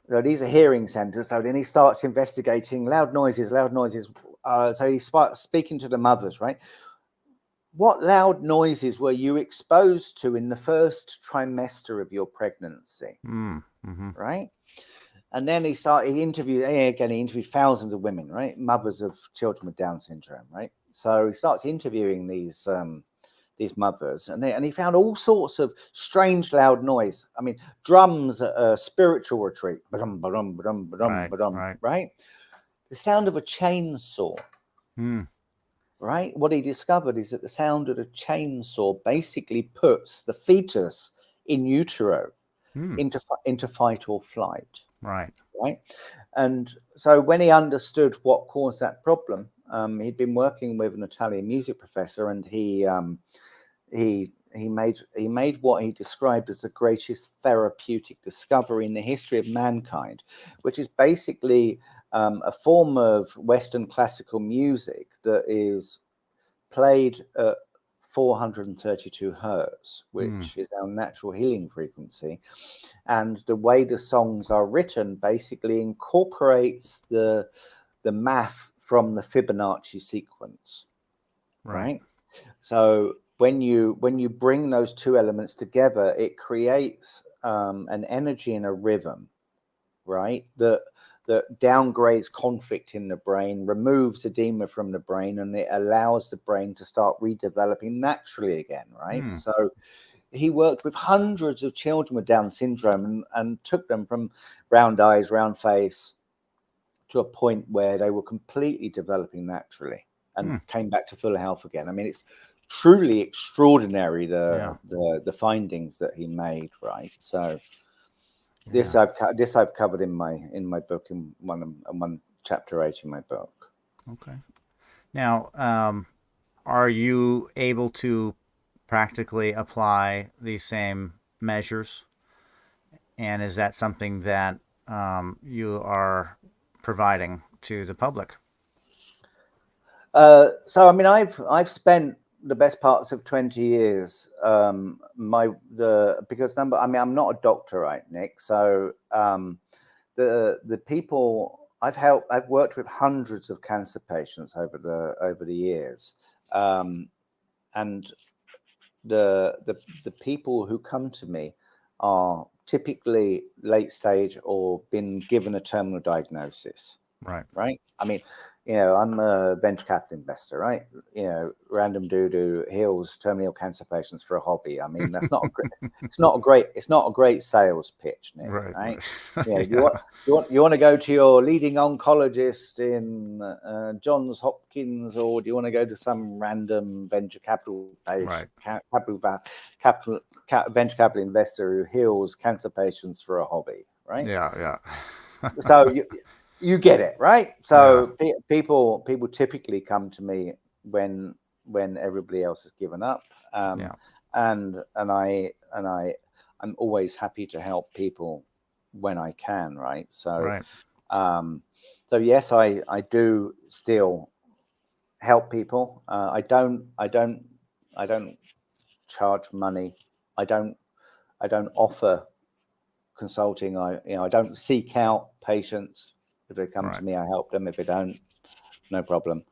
these are hearing centers. So then he starts investigating loud noises. So he starts speaking to the mothers, right? What loud noises were you exposed to in the first trimester of your pregnancy? Right? And then he interviewed thousands of women, right? Mothers of children with Down syndrome, right? So he starts interviewing these mothers, and he found all sorts of strange loud noise. I mean, drums at a spiritual retreat, ba-dum, ba-dum, ba-dum, ba-dum, ba-dum, right? The sound of a chainsaw, right? What he discovered is that the sound of a chainsaw basically puts the fetus in utero into fight or flight, right? And so when he understood what caused that problem, he'd been working with an Italian music professor, and he made what he described as the greatest therapeutic discovery in the history of mankind, which is basically a form of Western classical music that is played at 432 hertz, which is our natural healing frequency. And the way the songs are written basically incorporates the math from the Fibonacci sequence, right? So when you bring those two elements together, it creates an energy and a rhythm, right? That downgrades conflict in the brain, removes edema from the brain, and it allows the brain to start redeveloping naturally again, right? So he worked with hundreds of children with Down syndrome and took them from round eyes, round face, to a point where they were completely developing naturally and came back to full health again. I mean, it's truly extraordinary, the findings that he made, right? So this I've covered in my book, in one chapter 8 in my book. Okay. Now, are you able to practically apply these same measures? And is that something that you are providing to the public? So I mean, I've spent the best parts of 20 years because I'm not a doctor, right, Nick? So the people I've worked with hundreds of cancer patients over the years, and the people who come to me are typically late stage or been given a terminal diagnosis. Right. I mean, I'm a venture capital investor, right? Random dude who heals terminal cancer patients for a hobby. I mean, that's not it's not a great sales pitch, Nick, right? You want to go to your leading oncologist in Johns Hopkins, or do you want to go to some random venture capital venture capital investor who heals cancer patients for a hobby, right? So you get it, right? So people typically come to me when everybody else has given up, and I'm always happy to help people when I can, right? So so yes, I do still help people. I don't charge money. I don't offer consulting. I don't seek out patients. If they come to me, I help them. If they don't, no problem.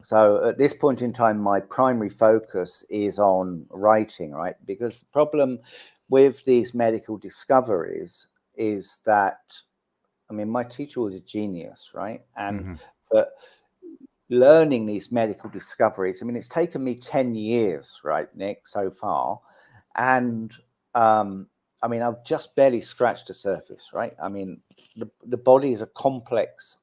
So at this point in time, my primary focus is on writing, right? Because the problem with these medical discoveries is that, I mean, my teacher was a genius, right? And but learning these medical discoveries, I mean, it's taken me 10 years, right, Nick, so far. And I mean, I've just barely scratched the surface, right? I mean, the body is a complex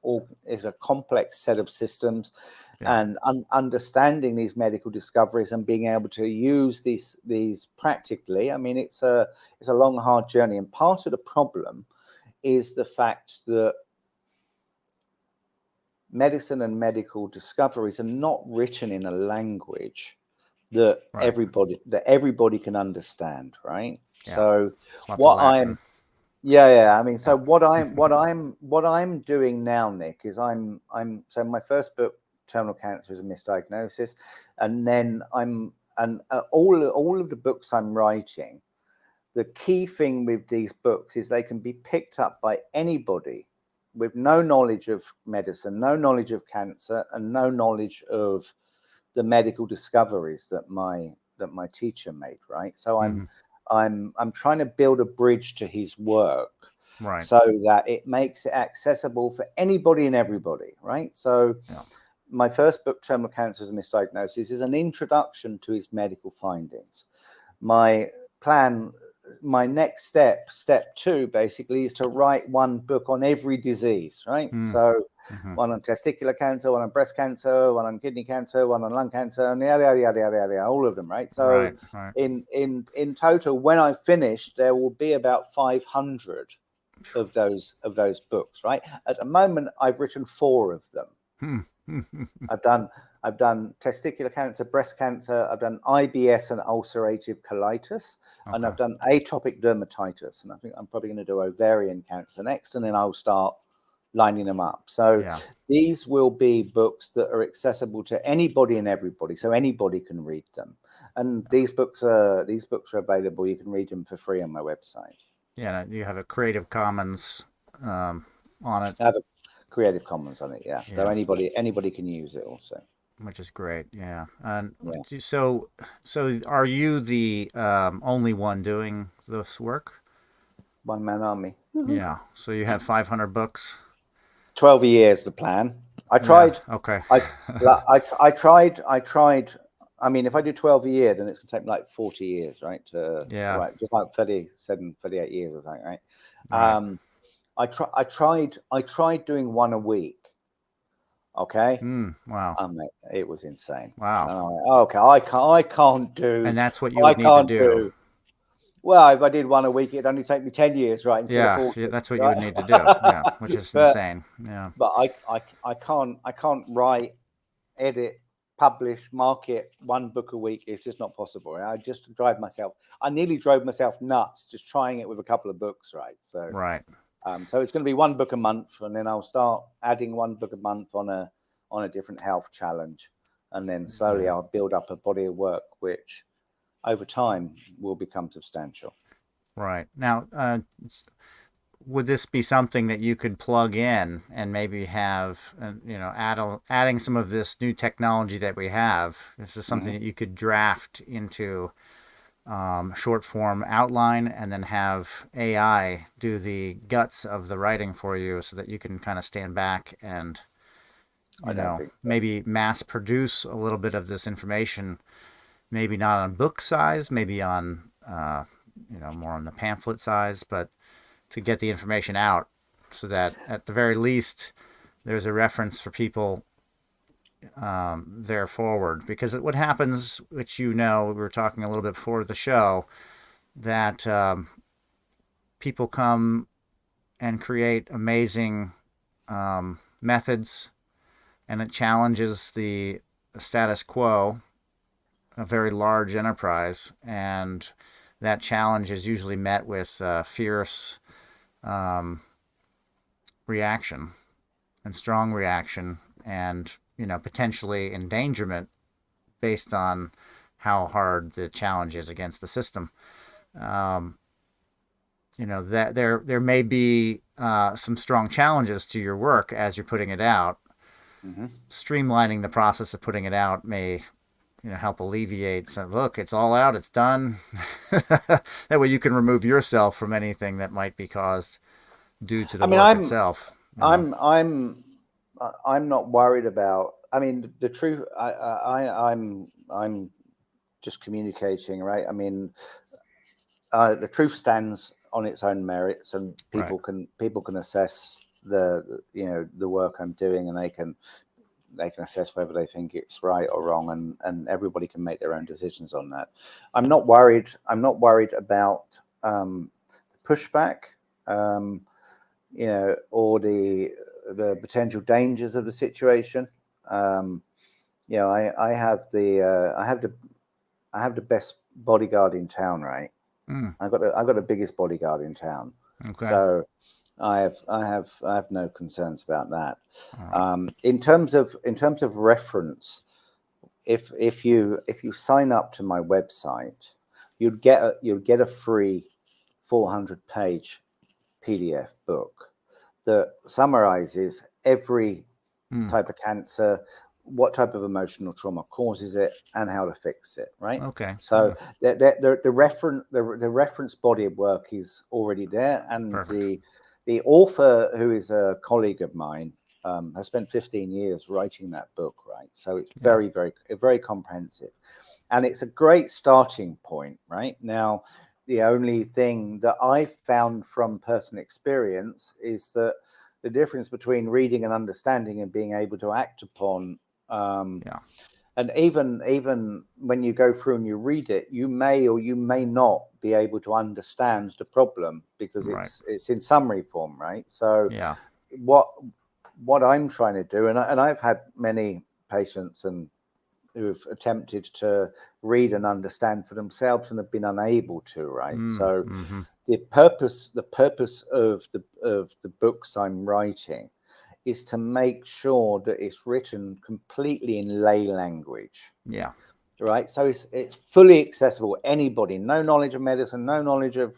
set of systems, and understanding these medical discoveries and being able to use these practically, I mean, it's a long, hard journey. And part of the problem is the fact that medicine and medical discoveries are not written in a language that everybody can understand, right? So what I'm I mean, so what I'm doing now, Nick, is I'm so my first book, Terminal Cancer, is a Misdiagnosis, and then all of the books I'm writing, the key thing with these books is they can be picked up by anybody with no knowledge of medicine, no knowledge of cancer, and no knowledge of the medical discoveries that my teacher made, right? So I'm trying to build a bridge to his work, so that it makes it accessible for anybody and everybody, right? So my first book, Terminal Cancer is a Misdiagnosis, is an introduction to his medical findings. My plan, my next step 2, basically, is to write one book on every disease, right? So one on testicular cancer, one on breast cancer, one on kidney cancer, one on lung cancer, and yada, all of them, right? So in total, when I finish, there will be about 500 of those books, right? At the moment, I've written 4 of them. I've done testicular cancer, breast cancer, I've done IBS and ulcerative colitis, and I've done atopic dermatitis, and I think I'm probably going to do ovarian cancer next, and then I'll start lining them up. So these will be books that are accessible to anybody and everybody, so anybody can read them. And these books are available. You can read them for free on my website. Yeah, you have a Creative Commons on it. I have a Creative Commons on it, so anybody can use it also, which is great. And so are you the only one doing this work? One man army. So you have 500 books. 12 years the plan. I tried. I tried. I mean, if I do 12 a year, then it's gonna take me like 40 years, right? Right, just like 38 years or something, right? I tried doing one a week. Okay. Wow. It was insane. Wow. Okay, I can't do. And that's what you would need to do. Well, if I did one a week, it'd only take me 10 years, right? Instead of 40, that's what you would need to do. Which is insane. But I can't write, edit, publish, market one book a week. It's just not possible. Right? I just drive myself. I nearly drove myself nuts just trying it with a couple of books, right? So so it's going to be one book a month, and then I'll start adding one book a month on a different health challenge, and then slowly I'll build up a body of work which over time will become substantial. Right. Now, would this be something that you could plug in and maybe have, adding some of this new technology that we have? This is something that you could draft into short form outline and then have AI do the guts of the writing for you, so that you can kind of stand back and maybe mass produce a little bit of this information, maybe not on book size, maybe on more on the pamphlet size, but to get the information out so that at the very least there's a reference for people there forward. Because what happens, which we were talking a little bit before the show, that people come and create amazing methods, and it challenges the status quo, a very large enterprise, and that challenge is usually met with fierce reaction and strong reaction, and potentially endangerment based on how hard the challenge is against the system. That there may be some strong challenges to your work as you're putting it out. Streamlining the process of putting it out may help alleviate. So look, it's all out, it's done. That way you can remove yourself from anything that might be caused due to the I mean, work itself. I'm not worried about. I mean, the truth. I'm just communicating, right? I mean, the truth stands on its own merits, and people can assess the work I'm doing, and they can assess whether they think it's right or wrong, and everybody can make their own decisions on that. I'm not worried about pushback, or the potential dangers of the situation. I have the best bodyguard in town, right? I've got the biggest bodyguard in town. Okay. So I have no concerns about that. In terms of reference, if you sign up to my website, you'd get a free 400-page PDF book that summarizes every type of cancer, what type of emotional trauma causes it, and how to fix it. Right. Okay. So the reference body of work is already there, and Perfect. the author, who is a colleague of mine, has spent 15 years writing that book. Right. So it's very, very comprehensive, and it's a great starting point. Right now, the only thing that I've found from personal experience is that the difference between reading and understanding and being able to act upon, and even when you go through and you read it, you may or you may not be able to understand the problem because it's in summary form, right? So what I'm trying to do, and I've had many patients and who've attempted to read and understand for themselves and have been unable to, right? So the purpose of the books I'm writing is to make sure that it's written completely in lay language. Yeah. Right. So it's fully accessible. Anybody, no knowledge of medicine, no knowledge of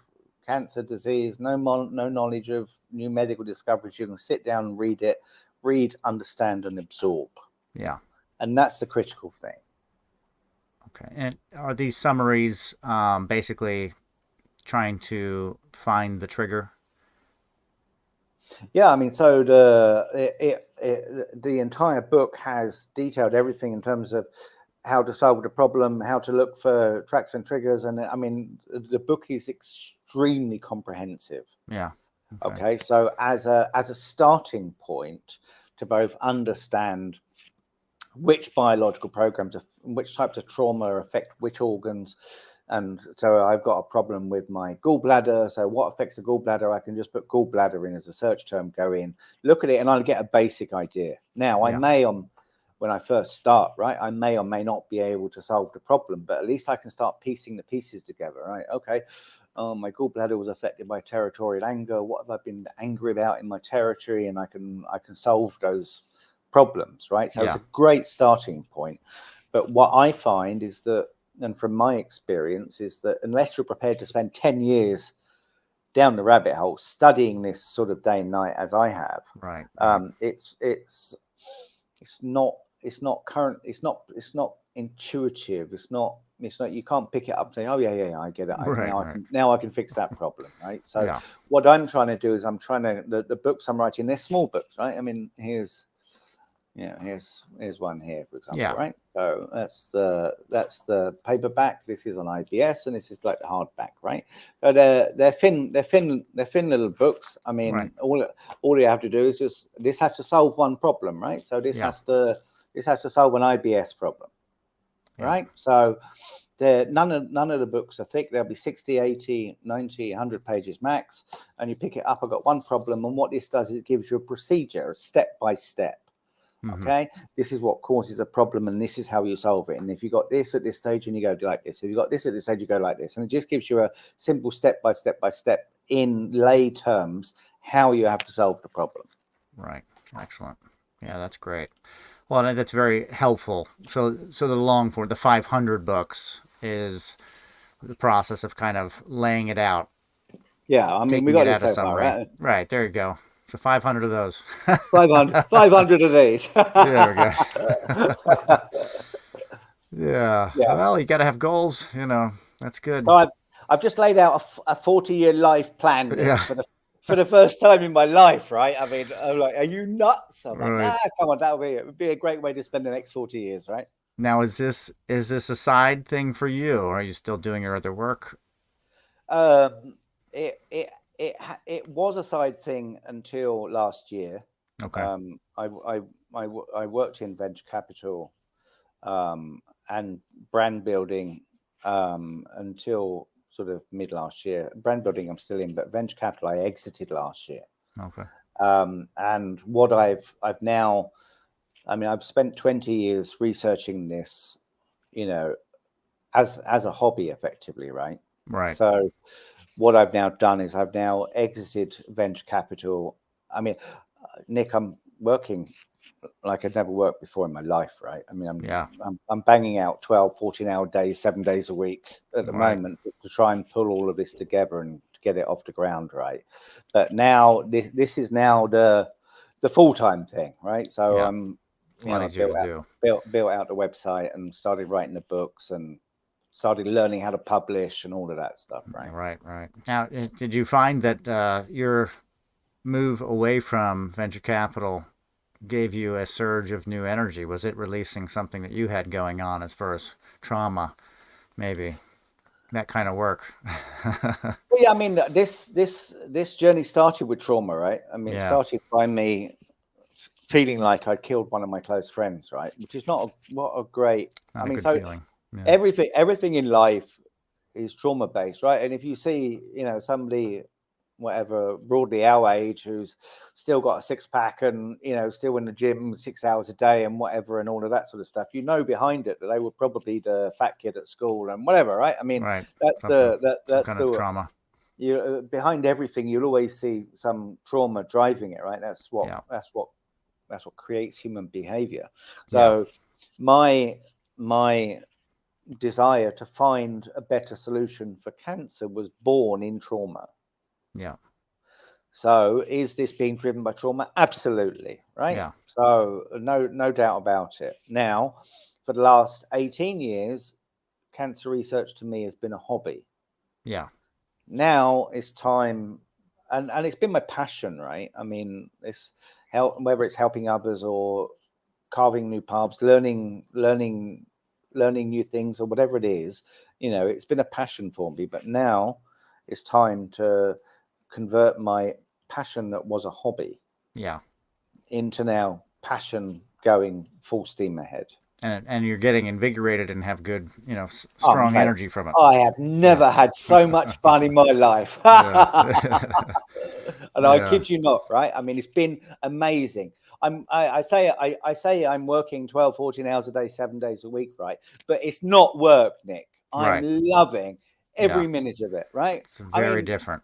cancer disease, no knowledge of new medical discoveries. You can sit down and read, understand, and absorb. Yeah. And that's the critical thing. Okay. And are these summaries basically trying to find the trigger? Yeah, I mean, so the entire book has detailed everything in terms of how to solve the problem, how to look for tracks and triggers, and I mean, the book is extremely comprehensive. Yeah. Okay, so as a starting point to both understand which biological programs, which types of trauma affect which organs. And so I've got a problem with my gallbladder. So what affects the gallbladder? I can just put gallbladder in as a search term, go in, look at it, and I'll get a basic idea. Now, I may, when I first start, right, I may or may not be able to solve the problem, but at least I can start piecing the pieces together, right? Okay, my gallbladder was affected by territorial anger. What have I been angry about in my territory? And I can solve those problems, right? So it's a great starting point. But what I find is that, and from my experience, is that unless you're prepared to spend 10 years down the rabbit hole studying this sort of day and night, as I have, it's not intuitive. It's not, you can't pick it up and say, oh yeah, I get it. Now I can fix that problem, right? So what I'm trying to do is the books I'm writing, they're small books, right? I mean, here's one here, for example, right? So that's the paperback. This is on IBS, and this is like the hardback, right? So they're thin little books. I mean, all you have to do is this has to solve one problem, right? So this has to solve an IBS problem, right? So none of the books are thick. There'll be 60, 80, 90, 100 pages max, and you pick it up. I've got one problem, and what this does is it gives you a procedure, a step by step. Okay, this is what causes a problem, and this is how you solve it. And if you got this at this stage, and you go like this. If you got this at this stage, you go like this. And it just gives you a simple step by step in lay terms how you have to solve the problem. Right. Excellent. Yeah, that's great. Well, that's very helpful. So the long form, the 500 books, is the process of kind of laying it out. Yeah, I mean, we got it so far, right? Right, there you go. So 500 of those. 500 of these. There we go. Yeah. Yeah. Well, you got to have goals. That's good. So I've just laid out a 40-year life plan, Nick, Yeah. for the first time in my life, right? I mean, I'm like, are you nuts? I'm like, Right. come on, it would be a great way to spend the next 40 years, right? Now, is this a side thing for you, or are you still doing your other work? Um, it was a side thing until last year. Okay. I worked in venture capital and brand building until sort of mid last year. Brand building I'm still in, but venture capital I exited last year. Okay. And what I've now, I mean, I've spent 20 years researching this, as a hobby, effectively, right? Right. So what I've now done is I've now exited venture capital. I mean, Nick, I'm working like I'd never worked before in my life, right? I mean, Yeah. I'm banging out 12, 14-hour days, 7 days a week at the Right. moment to try and pull all of this together and to get it off the ground, right? But now this is now the full-time thing, right? So Yeah. I'm, It's a lot I easier to do. built out the website and started writing the books and started learning how to publish and all of that stuff, right? Right. Right. Now, did you find that your move away from venture capital gave you a surge of new energy? Was it releasing something that you had going on as far as trauma, maybe that kind of work? Well, yeah, I mean, this journey started with trauma, right? I mean, it Yeah. started by me feeling like I'd killed one of my close friends, right? Which is not what a great. Not I a mean, good so feeling. Yeah. everything in life is trauma based, right? And if you see, somebody, whatever, broadly our age, who's still got a six pack and still in the gym 6 hours a day and whatever and all of that sort of stuff, behind it that they were probably the fat kid at school and whatever, right? I mean, Right. that's Something. Some that's kind of the trauma. behind everything. You'll always see some trauma driving it, right? Yeah. That's what creates human behavior. Yeah. So my desire to find a better solution for cancer was born in trauma. Yeah. So is this being driven by trauma? Absolutely, right? Yeah. So no doubt about it. Now, for the last 18 years, cancer research to me has been a hobby. Yeah. Now it's time, and it's been my passion, right? I mean, it's whether it's helping others or carving new paths, learning new things or whatever it is, it's been a passion for me. But now it's time to convert my passion that was a hobby Yeah. into now passion going full steam ahead. And you're getting invigorated and have good, Oh, strong mate, energy from it. I have Yeah. never had so much fun in my life. Yeah. And I Yeah. kid you not, right? I mean, it's been amazing. I say I'm working 12, 14 hours a day, 7 days a week, right? But it's not work, Nick. I'm Right. loving Yeah. every minute of it, right? It's I very mean, different.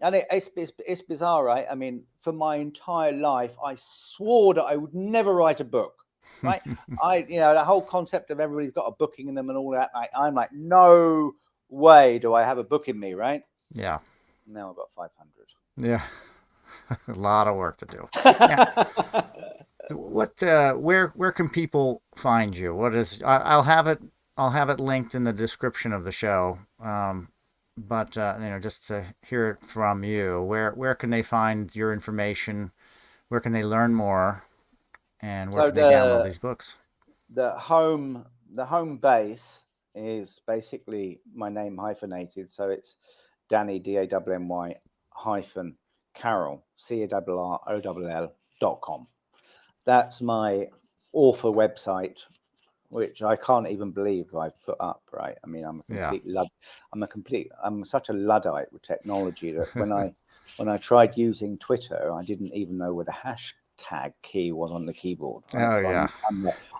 and it's bizarre, right? I mean, for my entire life, I swore that I would never write a book, right? The whole concept of everybody's got a booking in them and all that. I'm like, no way do I have a book in me, right? Yeah. Now I've got 500. Yeah. A lot of work to do. Yeah. Where can people find you? I'll have it linked in the description of the show. But just to hear it from you, where can they find your information? Where can they learn more? And where So can they download these books? the home base is basically my name hyphenated. So it's Danny DANNY hyphen Carroll CARROLL.com. That's my author website, which I can't even believe I've put up, right? I mean, I'm such a Luddite with technology that when I tried using Twitter, I didn't even know where the hashtag key was on the keyboard, right? Oh So yeah.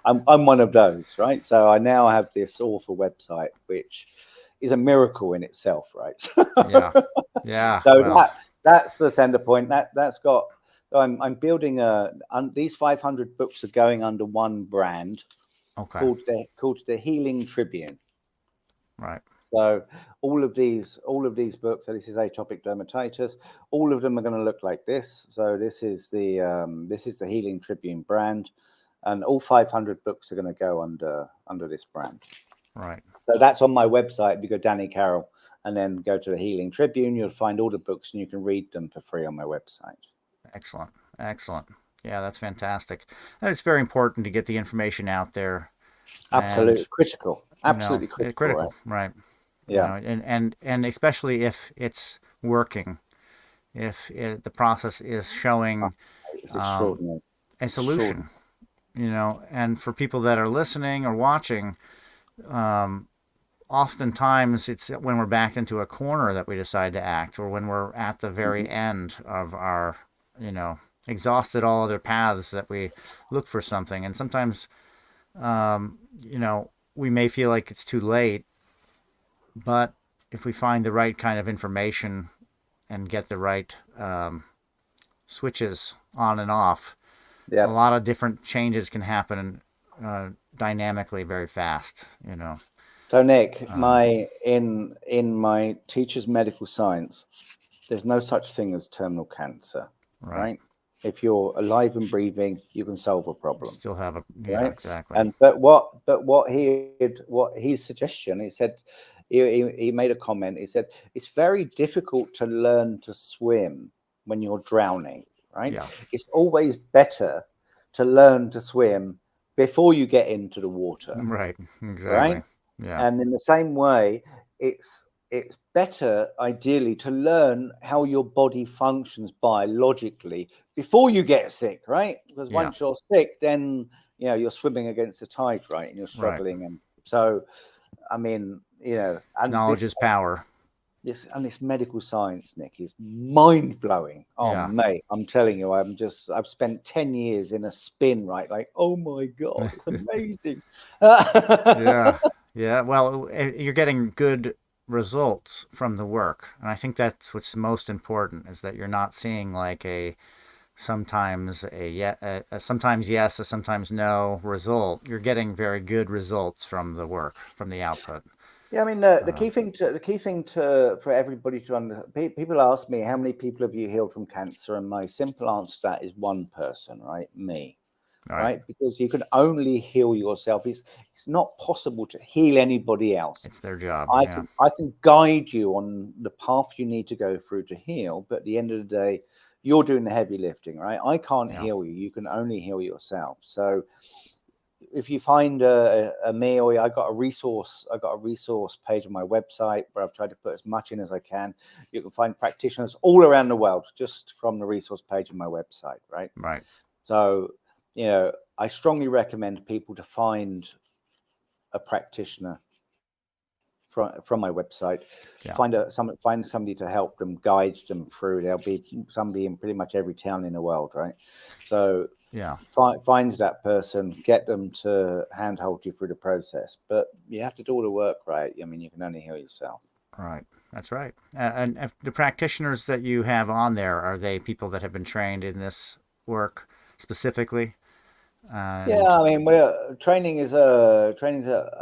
I'm one of those, right? So I now have this author website, which is a miracle in itself, right? Yeah. Yeah. So Well. that's the center point. That's got. I'm building these 500 books are going under one brand. Okay. called the Healing Tribune. Right. So all of these books. So this is atopic dermatitis. All of them are going to look like this. So this is the Healing Tribune brand. and all 500 books are going to go under this brand. Right. So that's on my website. You go Danny Carroll and then go to the Healing Tribune. You'll find all the books and you can read them for free on my website. Excellent. Excellent. Yeah, that's fantastic. And it's very important to get the information out there. Absolutely And, critical. Absolutely critical. Right? Yeah. And especially if it's working, if the process is showing It's extraordinary. A solution, and for people that are listening or watching, oftentimes it's when we're backed into a corner that we decide to act, or when we're at the very end of our, exhausted all other paths, that we look for something. And sometimes, we may feel like it's too late, but if we find the right kind of information and get the right switches on and off, a lot of different changes can happen dynamically very fast, So Nick, in my teacher's medical science, there's no such thing as terminal cancer, right? If you're alive and breathing, you can solve a problem. Still have right? Exactly. And what his suggestion, he said, he made a comment. He said it's very difficult to learn to swim when you're drowning, right? Yeah. It's always better to learn to swim before you get into the water. Right. Exactly. Right. Yeah. And in the same way, it's better, ideally, to learn how your body functions biologically before you get sick, right? Because once you're sick, then you're swimming against the tide, right? And you're struggling. And so, I mean, and knowledge is power. This medical science, Nick, is mind blowing. Oh, mate, I'm telling you, I've spent 10 years in a spin, right? Like, oh my God, it's amazing. Yeah. Well, you're getting good results from the work, and I think that's what's most important, is that you're not seeing like sometimes yes, a sometimes no result. You're getting very good results from the work, from the output. Yeah, I mean, the key thing for everybody to understand. People ask me, how many people have you healed from cancer? And my simple answer to that is one person, right? Me. Right? Because you can only heal yourself. It's not possible to heal anybody else. It's their job. I can guide you on the path you need to go through to heal, but at the end of the day, you're doing the heavy lifting, right? I can't heal you. You can only heal yourself. So if you find a me, or I got a resource page on my website where I've tried to put as much in as I can. You can find practitioners all around the world just from the resource page on my website, right? Right. So I strongly recommend people to find a practitioner from my website. Find somebody to help them, guide them through. There'll be somebody in pretty much every town in the world, right? So find that person, get them to handhold you through the process. But you have to do all the work, right? I mean, you can only heal yourself. Right. That's right. And the practitioners that you have on there, are they people that have been trained in this work specifically? I mean, training is I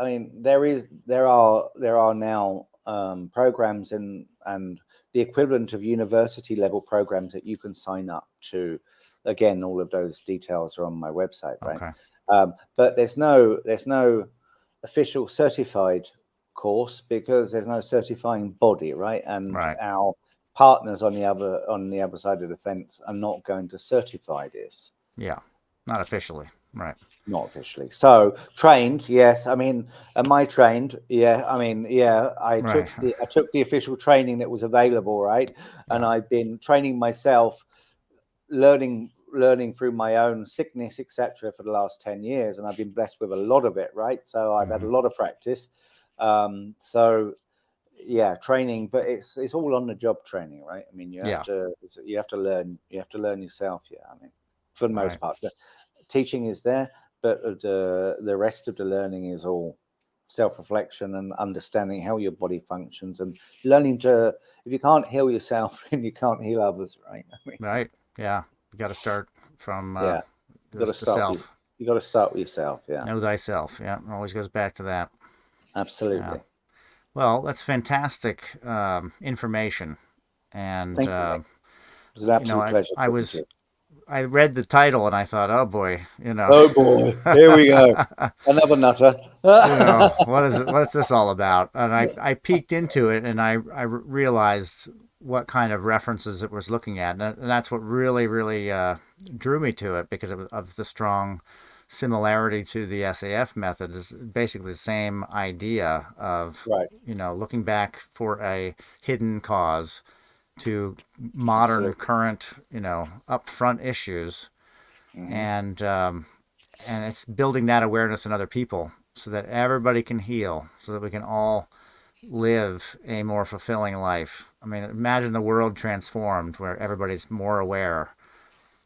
mean, there are now programs and the equivalent of university level programs that you can sign up to. Again, all of those details are on my website, right? Okay. But there's no official certified course, because there's no certifying body, right? And our partners on the other side of the fence are not going to certify this. Yeah. Not officially, right? Not officially. So trained, yes. I mean, am I trained? Yeah. I mean, yeah. I took the official training that was available, right? And I've been training myself, learning through my own sickness, etc., for the last 10 years, and I've been blessed with a lot of it, right? So I've had a lot of practice. So yeah, training, but it's all on the job training, right? I mean, you have to learn yourself. Yeah, I mean, for the most part, the teaching is there, but the rest of the learning is all self-reflection and understanding how your body functions, and learning to, if you can't heal yourself, then you can't heal others, right? I mean, right. Yeah, you got to start from you got to start. You got to start with yourself. Yeah. Know thyself. Yeah, it always goes back to that. Absolutely. Well, that's fantastic information, and thank you. It was an absolute pleasure. I read the title and I thought, oh boy, Oh boy, here we go. Another nutter. what is it? What is this all about? And I peeked into it and I realized what kind of references it was looking at, and that's what really drew me to it, because of the strong similarity to the SAF method. Is basically the same idea of Right. looking back for a hidden cause to modern Absolutely. current upfront issues, Hmm. and it's building that awareness in other people so that everybody can heal, so that we can all live a more fulfilling life. I mean, imagine the world transformed where everybody's more aware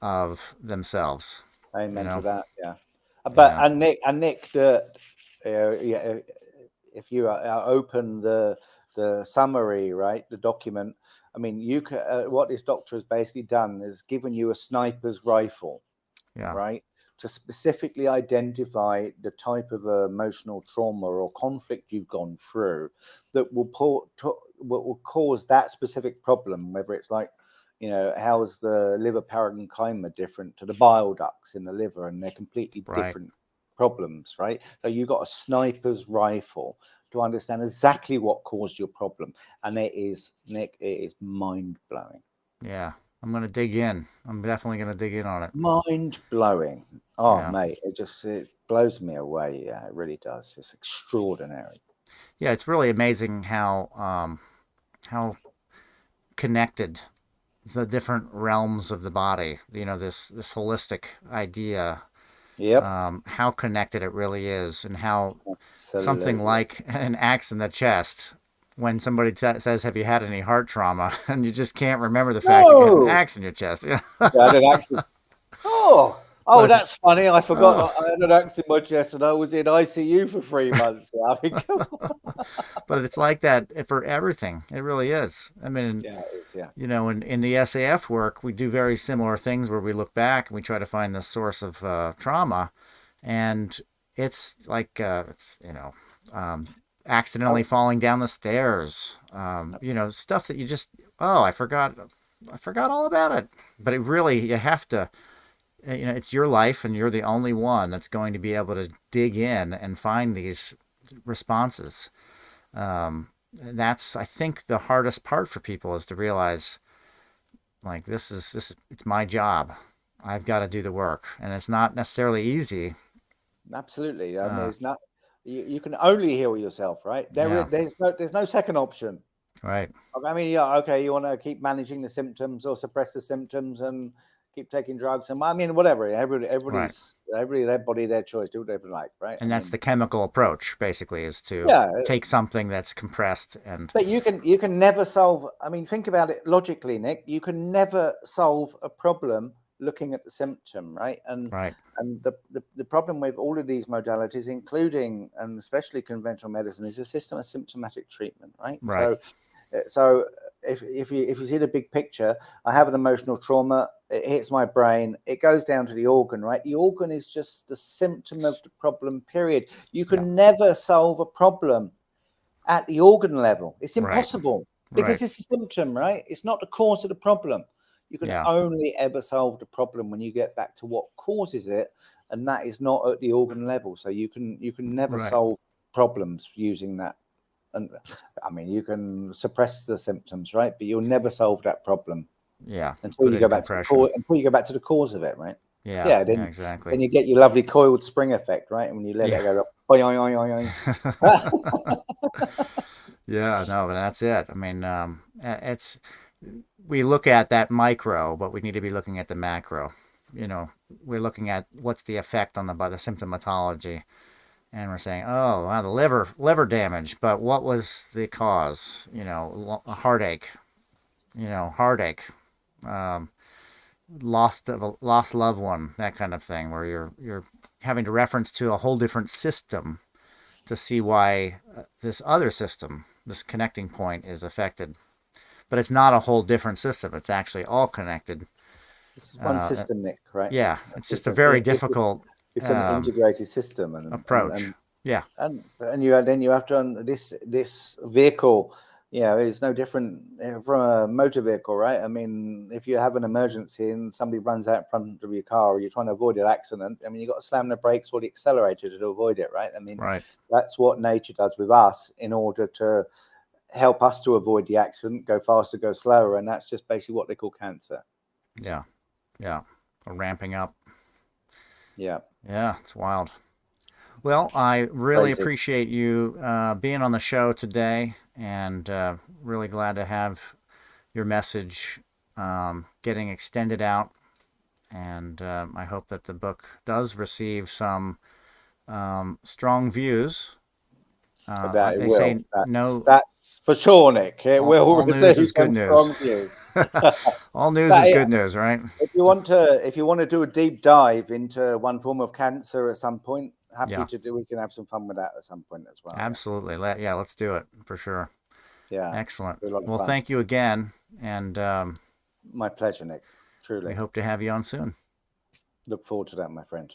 of themselves. You Amen to know? that. Yeah. But Yeah. Nick, yeah, if you open the summary, right, the document. I mean, you can, what this doctor has basically done is given you a sniper's rifle, Yeah. right, to specifically identify the type of emotional trauma or conflict you've gone through that will cause that specific problem, whether it's like, how is the liver parenchyma different to the bile ducts in the liver, and they're completely Right. different problems, right? So you've got a sniper's rifle to understand exactly what caused your problem. And it is, Nick, it is mind-blowing. Yeah. I'm going to dig in. I'm definitely going to dig in on it. Mind-blowing. Oh, Yeah. mate, it blows me away. Yeah, it really does. It's extraordinary. Yeah. It's really amazing how connected the different realms of the body, this holistic idea, Yep, how connected it really is, and how something absolutely. like an axe in the chest, when somebody says, "Have you had any heart trauma?" and you just can't remember the fact that you had an No, axe in your chest. Yeah. I had an accident. Oh, But it's that's funny. I oh, forgot I had an accident in my chest and I was in ICU for 3 months. I mean, come on. but it's like that for everything. It really is. I mean, Yeah, it is. Yeah. in the SAF work, we do very similar things where we look back and we try to find the source of trauma, and it's like um, accidentally Oh, falling down the stairs, stuff that you just, oh, I forgot all about it. But it really, you have to, it's your life, and you're the only one that's going to be able to dig in and find these responses. That's, I think, the hardest part for people, is to realize, like, this is it's my job. I've got to do the work, and it's not necessarily easy. absolutely. I mean, Uh, it's not. You can only heal yourself, right? yeah, There's no second option. right, I mean, yeah, okay, you want to keep managing the symptoms or suppress the symptoms and keep taking drugs, and I mean, whatever. right. Everybody, their body, their choice. Do whatever they like, right? I And that's mean, the chemical approach, basically, is to yeah, take something that's compressed and but you can never solve. I mean, think about it logically, Nick. You can never solve a problem looking at the symptom, right? right, And the problem with all of these modalities, including and especially conventional medicine, is a system of symptomatic treatment, right? right, So if you see the big picture, I have an emotional trauma. It hits my brain. It goes down to the organ, right? The organ is just the symptom of the problem. Period. You yeah, can never solve a problem at the organ level. It's right, impossible right, because it's a symptom, right? It's not the cause of the problem. You can yeah, only ever solve the problem when you get back to what causes it, and that is not at the organ level. So you can never right, solve problems using that. And I mean, you can suppress the symptoms, right? But you'll never solve that problem yeah. until Put you in go back to the compression. cause. Until you go back to the cause of it, right? Yeah, Yeah. yeah, Then exactly. then you get your lovely coiled spring effect, right? And when you let Yeah. it go, boing, boing, boing, boing. Yeah, no, but that's it. I mean, it's we look at that micro, but we need to be looking at the macro. We're looking at what's the effect on the symptomatology, and we're saying, oh, wow, the liver damage, but what was the cause? A heartache. Heartache. Um, lost loved one, that kind of thing, where you're having to reference to a whole different system to see why this other system, this connecting point, is affected. But it's not a whole different system. It's actually all connected. This is one Uh, system, Nick, right? yeah, it's just It's a an very it, difficult it's an integrated system, approach. Yeah, and you then you have to this vehicle. Yeah, it's no different from a motor vehicle, right? I mean, if you have an emergency and somebody runs out in front of your car, or you're trying to avoid an accident, I mean, you've got to slam the brakes or the accelerator to avoid it, right? I mean, Right. that's what nature does with us in order to help us to avoid the accident, go faster, go slower. And that's just basically what they call cancer. Yeah. Yeah. Ramping up. Yeah. Yeah, it's wild. Well, I really Crazy. appreciate you being on the show today, and really glad to have your message getting extended out. And I hope that the book does receive some strong views. That it They will. say no. That's for sure, Nick. It will All news receive is good some news. strong views. All news is That, good news, right? if you want to do a deep dive into one form of cancer at some point, happy Yeah, to do. We can have some fun with that at some point as well. Yeah. absolutely. Yeah, let's do it for sure. Yeah. Excellent. Be a lot of Well, fun. thank you again, and My pleasure, Nick. we Truly. hope to have you on soon. Look forward to that, my friend.